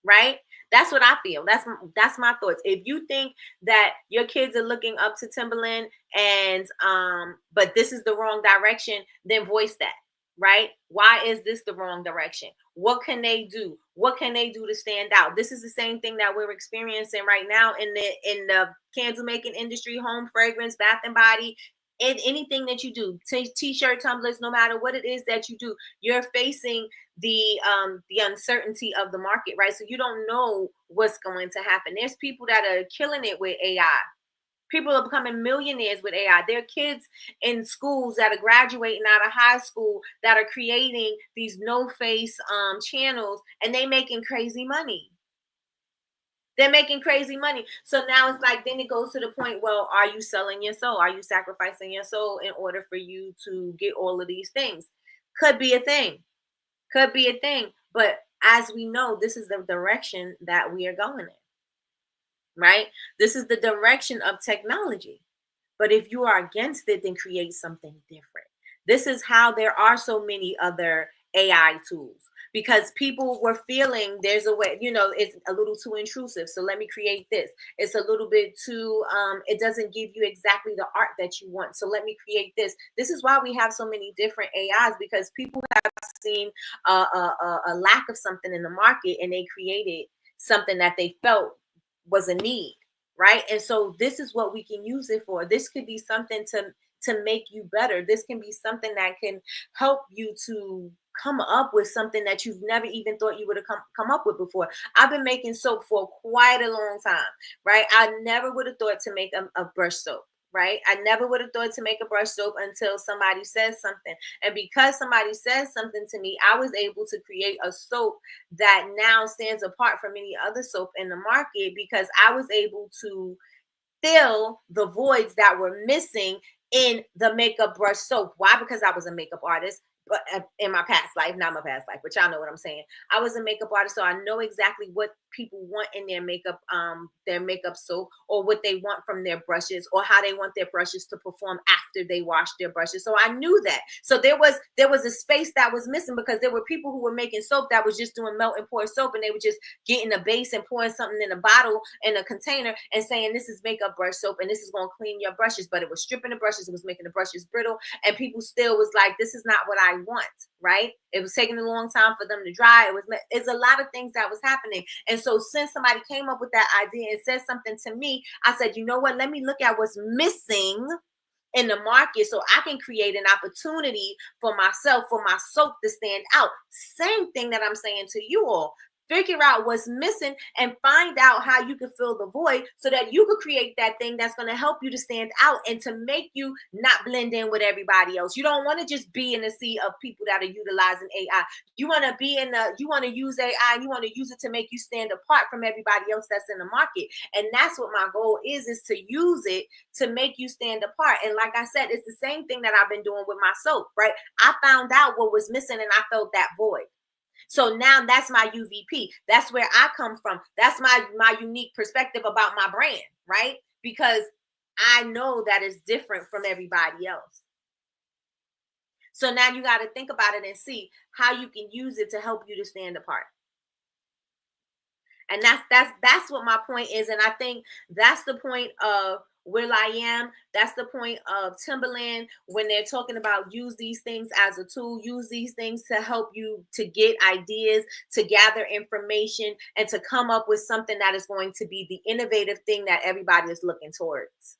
right? That's what I feel. That's my thoughts. If you think that your kids are looking up to Timberland, and but this is the wrong direction, then voice that, right? Why is this the wrong direction? What can they do? What can they do to stand out? This is the same thing that we're experiencing right now in the candle making industry, home fragrance, bath and body, and anything that you do, t-shirt, tumblers, no matter what it is that you do, you're facing the uncertainty of the market, right? So you don't know what's going to happen. There's people that are killing it with AI. People are becoming millionaires with AI. There are kids in schools that are graduating out of high school that are creating these no-face channels, and they making crazy money. They're making crazy money. So now it's like, then it goes to the point, well, are you selling your soul? Are you sacrificing your soul in order for you to get all of these things? Could be a thing. Could be a thing. But as we know, this is the direction that we are going in, right? This is the direction of technology. But if you are against it, then create something different. This is how there are so many other AI tools, because people were feeling there's a way, it's a little too intrusive. So let me create this. It's a little bit too, it doesn't give you exactly the art that you want. So let me create this. This is why we have so many different AIs, because people have seen a lack of something in the market, and they created something that they felt was a need, right? And so this is what we can use it for. This could be something to make you better. This can be something that can help you to come up with something that you've never even thought you would have come up with before. I've been making soap for quite a long time, right? I never would have thought to make a brush soap, right? I never would have thought to make a brush soap until somebody says something. And because somebody says something to me, I was able to create a soap that now stands apart from any other soap in the market, because I was able to fill the voids that were missing in the makeup brush soap. Why? Because I was a makeup artist, but in my past life, not my past life, but y'all know what I'm saying. I was a makeup artist, so I know exactly what people want in their makeup soap, or what they want from their brushes, or how they want their brushes to perform after they wash their brushes. So I knew that. So there was a space that was missing, because there were people who were making soap that was just doing melt and pour soap, and they were just getting a base and pouring something in a bottle, in a container, and saying this is makeup brush soap and this is going to clean your brushes. But it was stripping the brushes, it was making the brushes brittle, and people still was like, this is not what I want, right? It was taking a long time for them to dry. It's a lot of things that was happening. And so since somebody came up with that idea and said something to me, I said, you know what, let me look at what's missing in the market, so I can create an opportunity for myself, for my soap to stand out. Same thing that I'm saying to you all. Figure out what's missing and find out how you can fill the void, so that you could create that thing that's going to help you to stand out and to make you not blend in with everybody else. You don't want to just be in the sea of people that are utilizing AI. You want to use AI, and you want to use it to make you stand apart from everybody else that's in the market. And that's what my goal is to use it to make you stand apart. And like I said, it's the same thing that I've been doing with my soap, right? I found out what was missing, and I felt that void. So now that's my UVP. That's where I come from. That's my unique perspective about my brand, right? Because I know that it's different from everybody else. So now you got to think about it and see how you can use it to help you to stand apart. And that's what my point is. And I think that's the point of Will I Am. That's the point of Timberland when they're talking about use these things as a tool, use these things to help you to get ideas, to gather information, and to come up with something that is going to be the innovative thing that everybody is looking towards.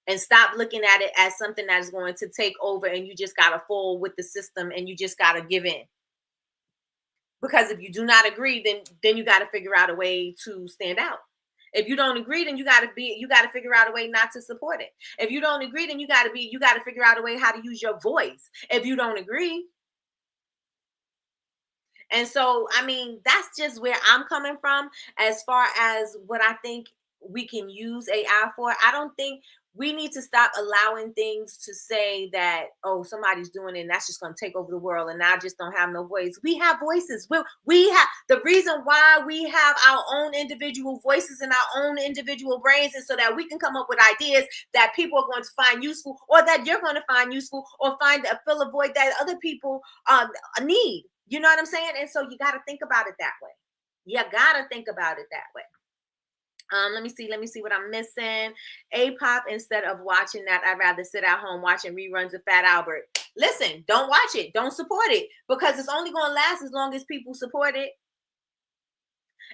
And stop looking at it as something that is going to take over and you just got to fall with the system and you just got to give in. Because if you do not agree, then you got to figure out a way to stand out. If you don't agree, then you got to figure out a way not to support it. If you don't agree, then you got to figure out a way how to use your voice. If you don't agree. And so, I mean, that's just where I'm coming from as far as what I think we can use AI for. I don't think we need to stop allowing things to say that, oh, somebody's doing it and that's just going to take over the world and I just don't have no voice. We have voices. We have the reason why we have our own individual voices and our own individual brains is so that we can come up with ideas that people are going to find useful or that you're going to find useful or fill a void that other people need. You know what I'm saying? And so you got to think about it that way. You got to think about it that way. Let me see what I'm missing. A-pop, instead of watching that, I'd rather sit at home watching reruns of Fat Albert. Listen, don't watch it. Don't support it because it's only going to last as long as people support it.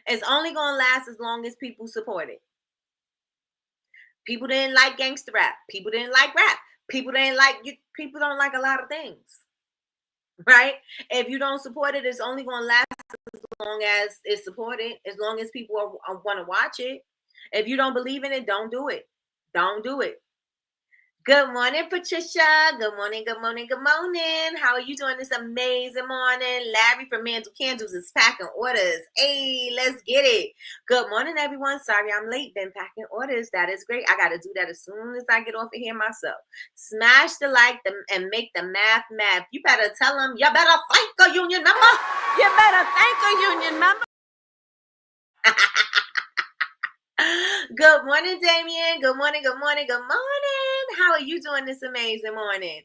It's only going to last as long as people support it. People didn't like gangster rap. People didn't like rap. People don't like a lot of things. Right? If you don't support it, it's only going to last as long as it's supported, as long as people want to watch it. If you don't believe in it, don't do it. Don't do it. Good morning, Patricia. Good morning, good morning, good morning. How are you doing this amazing morning? Larry from Mandel Candles is packing orders. Hey, let's get it. Good morning, everyone. Sorry I'm late. Been packing orders. That is great. I got to do that as soon as I get off of here myself. Smash the like and make the math. You better tell them. You better thank a union member. You better thank a union member. Good morning, Damien. Good morning, good morning, good morning. How are you doing this amazing morning?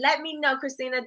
Let me know, Christina.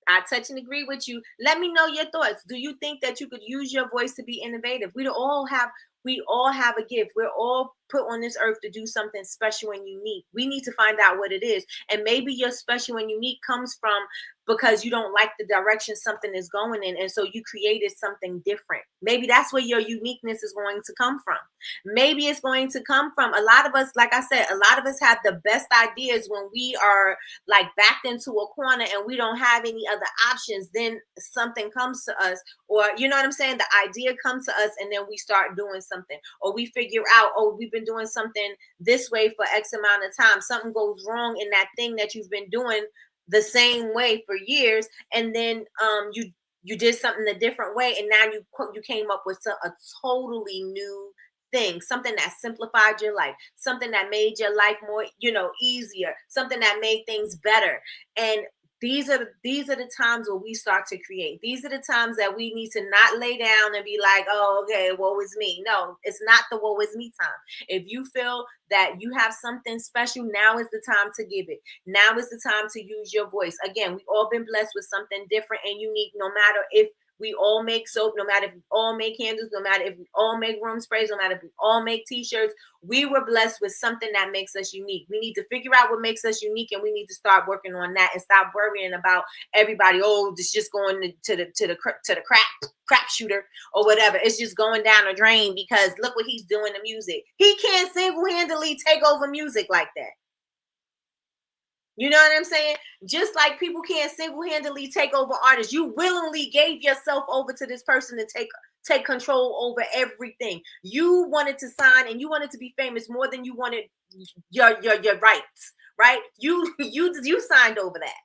I touch and agree with you. Let me know your thoughts. Do you think that you could use your voice to be innovative? We all have a gift. We're all put on this earth to do something special and unique. We need to find out what it is. And maybe your special and unique comes from because you don't like the direction something is going in. And so you created something different. Maybe that's where your uniqueness is going to come from. Maybe it's going to come from a lot of us, like I said, a lot of us have the best ideas when we are like backed into a corner and we don't have any other options. Then something comes to us, or you know what I'm saying? The idea comes to us and then we start doing something, or we figure out, oh, we've been doing something this way for X amount of time. Something goes wrong in that thing that you've been doing the same way for years, and then you did something a different way, and now you came up with a totally new thing, something that simplified your life, something that made your life more, easier, something that made things better. And these are the times where we start to create. These are the times that we need to not lay down and be like, oh, okay, woe is me. No, it's not the woe is me time. If you feel that you have something special, now is the time to give it. Now is the time to use your voice. Again, we all been blessed with something different and unique, no matter if we all make soap, no matter if we all make candles, no matter if we all make room sprays, no matter if we all make t-shirts. We were blessed with something that makes us unique. We need to figure out what makes us unique, and we need to start working on that and stop worrying about everybody. Oh, it's just going to the crap shooter or whatever. It's just going down the drain because look what he's doing to music. He can't single-handedly take over music like that. You know what I'm saying? Just like people can't single-handedly take over artists. You willingly gave yourself over to this person to take control over everything. You wanted to sign and you wanted to be famous more than you wanted your rights, right? You signed over that,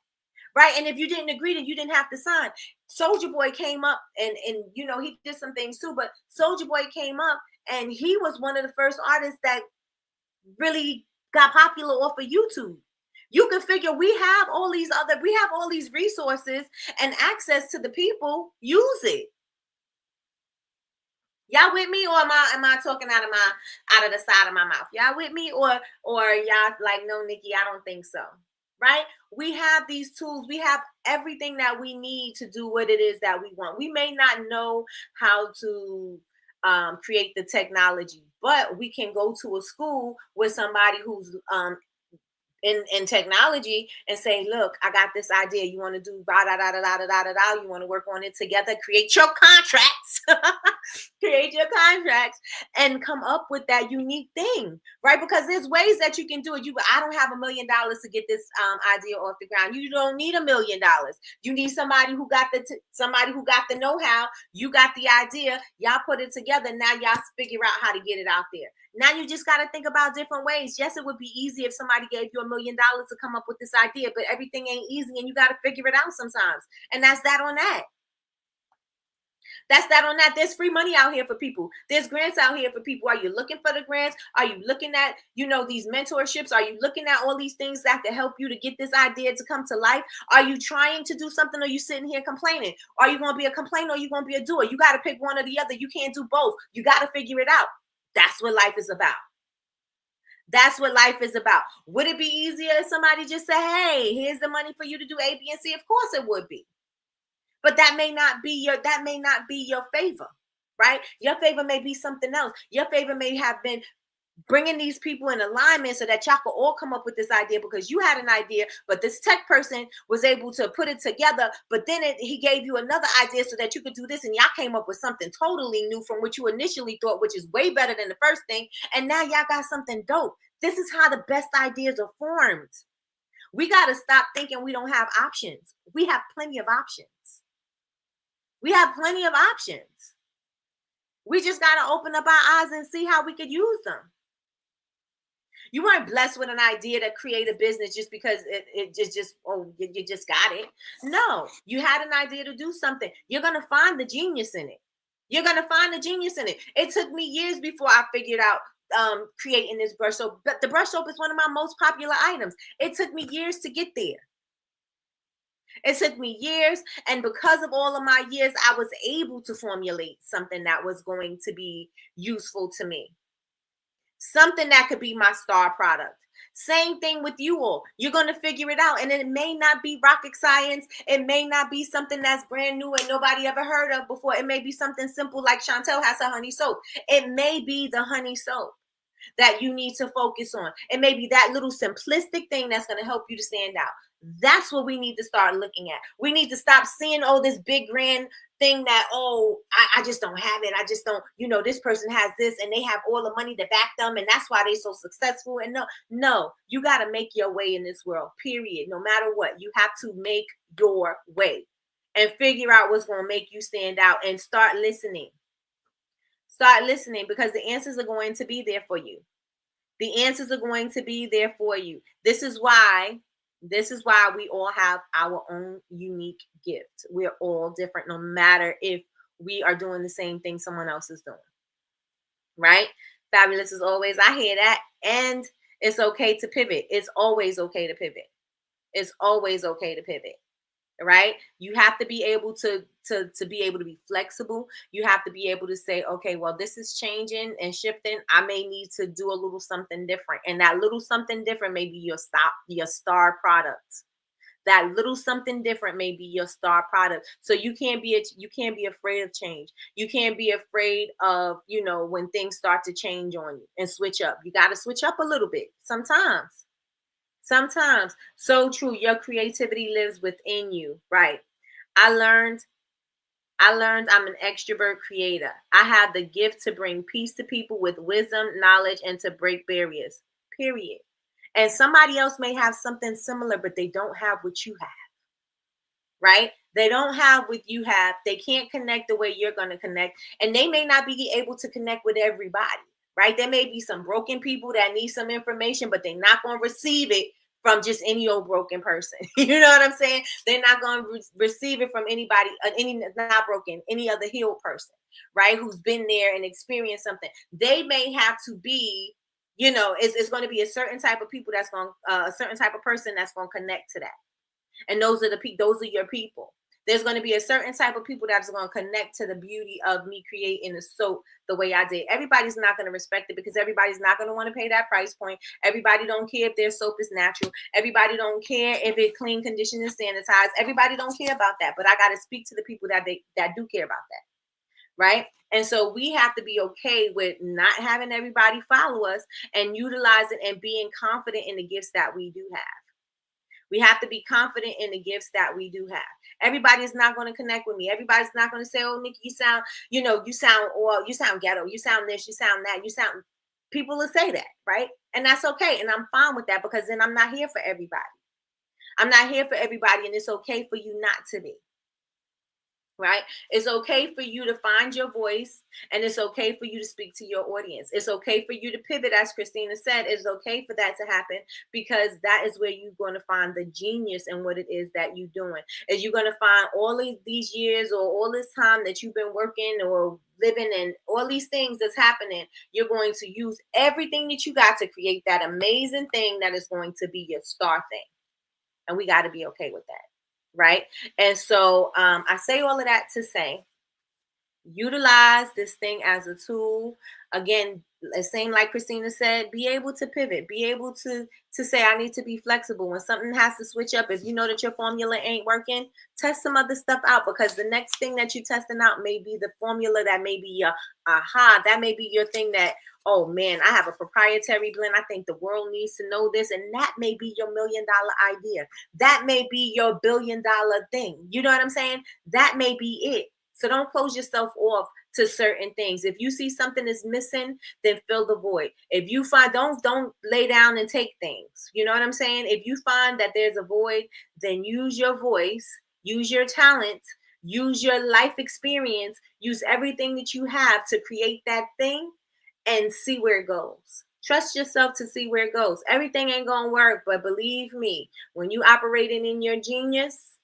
right? And if you didn't agree, then you didn't have to sign. Soulja Boy came up and he did some things too, but Soulja Boy came up and he was one of the first artists that really got popular off of YouTube. You can figure we have all these resources and access to the people. Use it. Y'all with me, or am I talking out of the side of my mouth? Y'all with me, or y'all like, no, Nikki, I don't think so. right? We have these tools. We have everything that we need to do what it is that we want. We may not know how to create the technology, but we can go to a school with somebody who's in technology and say, look, I got this idea. You want to do da da da da da da da da. You want to work on it together. Create your contracts. Create your contracts and come up with that unique thing, right? Because there's ways that you can do it. I don't have $1 million to get this idea off the ground. You don't need $1 million. You need somebody who got the know-how. You got the idea. Y'all put it together. Now y'all figure out how to get it out there. Now you just got to think about different ways. Yes, it would be easy if somebody gave you $1 million to come up with this idea, but everything ain't easy and you got to figure it out sometimes. And that's that on that. That's that on that. There's free money out here for people. There's grants out here for people. Are you looking for the grants? Are you looking at, these mentorships? Are you looking at all these things that can help you to get this idea to come to life? Are you trying to do something, or are you sitting here complaining? Are you going to be a complainer, or are you going to be a doer? You got to pick one or the other. You can't do both. You got to figure it out. That's what life is about. That's what life is about. Would it be easier if somebody just said, hey, here's the money for you to do A, B, and C? Of course it would be. But that may not be your favor, right? Your favor may be something else. Your favor may have been bringing these people in alignment so that y'all could all come up with this idea because you had an idea, but this tech person was able to put it together, but then he gave you another idea so that you could do this, and y'all came up with something totally new from what you initially thought, which is way better than the first thing, and now y'all got something dope. This is how the best ideas are formed. We got to stop thinking we don't have options. We have plenty of options. We have plenty of options. We just got to open up our eyes and see how we could use them. You weren't blessed with an idea to create a business just because you just got it. No, you had an idea to do something. You're going to find the genius in it. You're going to find the genius in it. It took me years before I figured out creating this brush soap. But the brush soap is one of my most popular items. It took me years to get there. It took me years, and because of all of my years, I was able to formulate something that was going to be useful to me. Something that could be my star product. Same thing with you all. You're going to figure it out, and it may not be rocket science. It may not be something that's brand new and nobody ever heard of before. It may be something simple like Chantel has her honey soap. It may be the honey soap that you need to focus on. It may be that little simplistic thing that's going to help you to stand out. That's what we need to start looking at. We need to stop seeing, this big grand thing that, I just don't have it. I just don't, this person has this and they have all the money to back them, and that's why they're so successful. And no, you got to make your way in this world, period. No matter what, you have to make your way and figure out what's going to make you stand out, and start listening. Start listening, because the answers are going to be there for you. The answers are going to be there for you. This is why we all have our own unique gift. We're all different, no matter if we are doing the same thing someone else is doing. Right? Fabulous as always. I hear that. And it's okay to pivot. It's always okay to pivot. It's always okay to pivot. Right? You have to be able to be able to be flexible. You have to be able to say, okay, well, this is changing and shifting. I may need to do a little something different. And that little something different may be your star product. That little something different may be your star product. So you can't be afraid of change. You can't be afraid of, when things start to change on you and switch up. You got to switch up a little bit sometimes. So true. Your creativity lives within you, right? I learned I'm an extrovert creator. I have the gift to bring peace to people with wisdom, knowledge, and to break barriers, period. And somebody else may have something similar, but they don't have what you have, right? They don't have what you have. They can't connect the way you're going to connect. And they may not be able to connect with everybody, right? There may be some broken people that need some information, but they're not going to receive it from just any old broken person. You know what I'm saying? They're not going to receive it from anybody, any other healed person, right? Who's been there and experienced something. They may have to be, it's going to be a certain type of people a certain type of person that's going to connect to that. And those are your people. There's going to be a certain type of people that's going to connect to the beauty of me creating a soap the way I did. Everybody's not going to respect it because everybody's not going to want to pay that price point. Everybody don't care if their soap is natural. Everybody don't care if it clean, conditioned, and sanitized. Everybody don't care about that. But I got to speak to the people that do care about that. Right? And so we have to be okay with not having everybody follow us and utilizing and being confident in the gifts that we do have. We have to be confident in the gifts that we do have. Everybody's not going to connect with me. Everybody's not going to say, "Oh, Nikki, you sound ghetto. You sound this, you sound that, you sound." People will say that, right? And that's okay. And I'm fine with that because then I'm not here for everybody. I'm not here for everybody, and it's okay for you not to be. Right? It's okay for you to find your voice, and it's okay for you to speak to your audience. It's okay for you to pivot, as Christina said. It's okay for that to happen because that is where you're going to find the genius in what it is that you're doing. Is you're going to find all of these years or all this time that you've been working or living and all these things that's happening, you're going to use everything that you got to create that amazing thing that is going to be your star thing. And we got to be okay with that. Right? And so I say all of that to say, utilize this thing as a tool. Again, the same like Christina said, be able to pivot, be able to say, I need to be flexible. When something has to switch up, if you know that your formula ain't working, test some other stuff out because the next thing that you're testing out may be the formula that may be your aha. That may be your thing that, oh man, I have a proprietary blend. I think the world needs to know this. And that may be your $1 million idea. That may be your $1 billion thing. You know what I'm saying? That may be it. So don't close yourself off to certain things. If you see something is missing, then fill the void. If you find, don't lay down and take things. You know what I'm saying? If you find that there's a void, then use your voice, use your talent, use your life experience, use everything that you have to create that thing and see where it goes. Trust yourself to see where it goes. Everything ain't gonna work, but believe me, when you operating in your genius,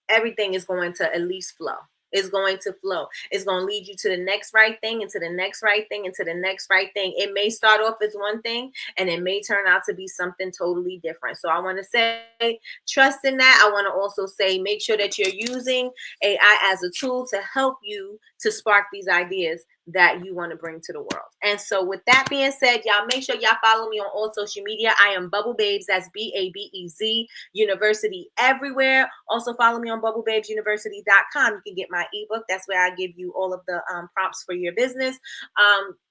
everything is going to at least flow. It's going to flow. It's going to lead you to the next right thing, and to the next right thing, and to the next right thing. It may start off as one thing, and it may turn out to be something totally different. So I want to say, trust in that. I want to also say, make sure that you're using AI as a tool to help you to spark these ideas that you want to bring to the world. And so with that being said, y'all make sure y'all follow me on all social media. I am Bubble Babes. That's BABEZ University everywhere. Also follow me on BubbleBabesUniversity.com. You can get my ebook. That's where I give you all of the prompts for your business.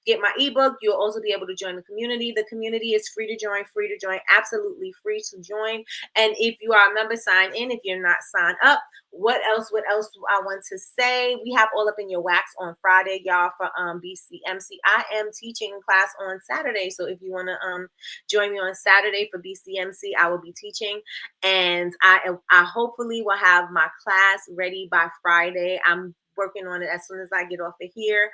Get my ebook. You'll also be able to join the community. The community is free to join, absolutely free to join. And if you are a member, sign in. If you're not, sign up. What else do I want to say? We have All Up in Your Wax on Friday, y'all, for BCMC. I am teaching class on Saturday. So if you want to join me on Saturday for BCMC, I will be teaching. And I hopefully will have my class ready by Friday. I'm working on it as soon as I get off of here.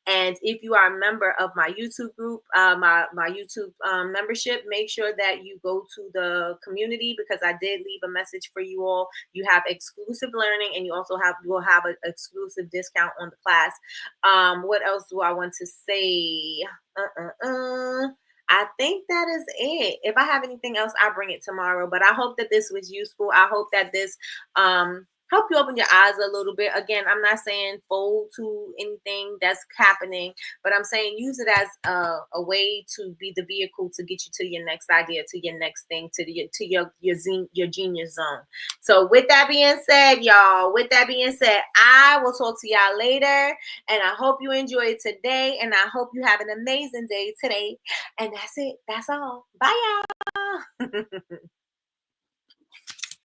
And if you are a member of my YouTube group, my YouTube membership, make sure that you go to the community because I did leave a message for you all. You have exclusive learning, and you also will have an exclusive discount on the class. What else do I want to say? I think that is it. If I have anything else, I'll bring it tomorrow. But I hope that this was useful. I hope that this help you open your eyes a little bit. Again, I'm not saying fold to anything that's happening, but I'm saying use it as a way to be the vehicle to get you to your next idea, to your next thing, to your genius zone. So with that being said, y'all, I will talk to y'all later, and I hope you enjoyed today, and I hope you have an amazing day today. And that's it. That's all. Bye, y'all.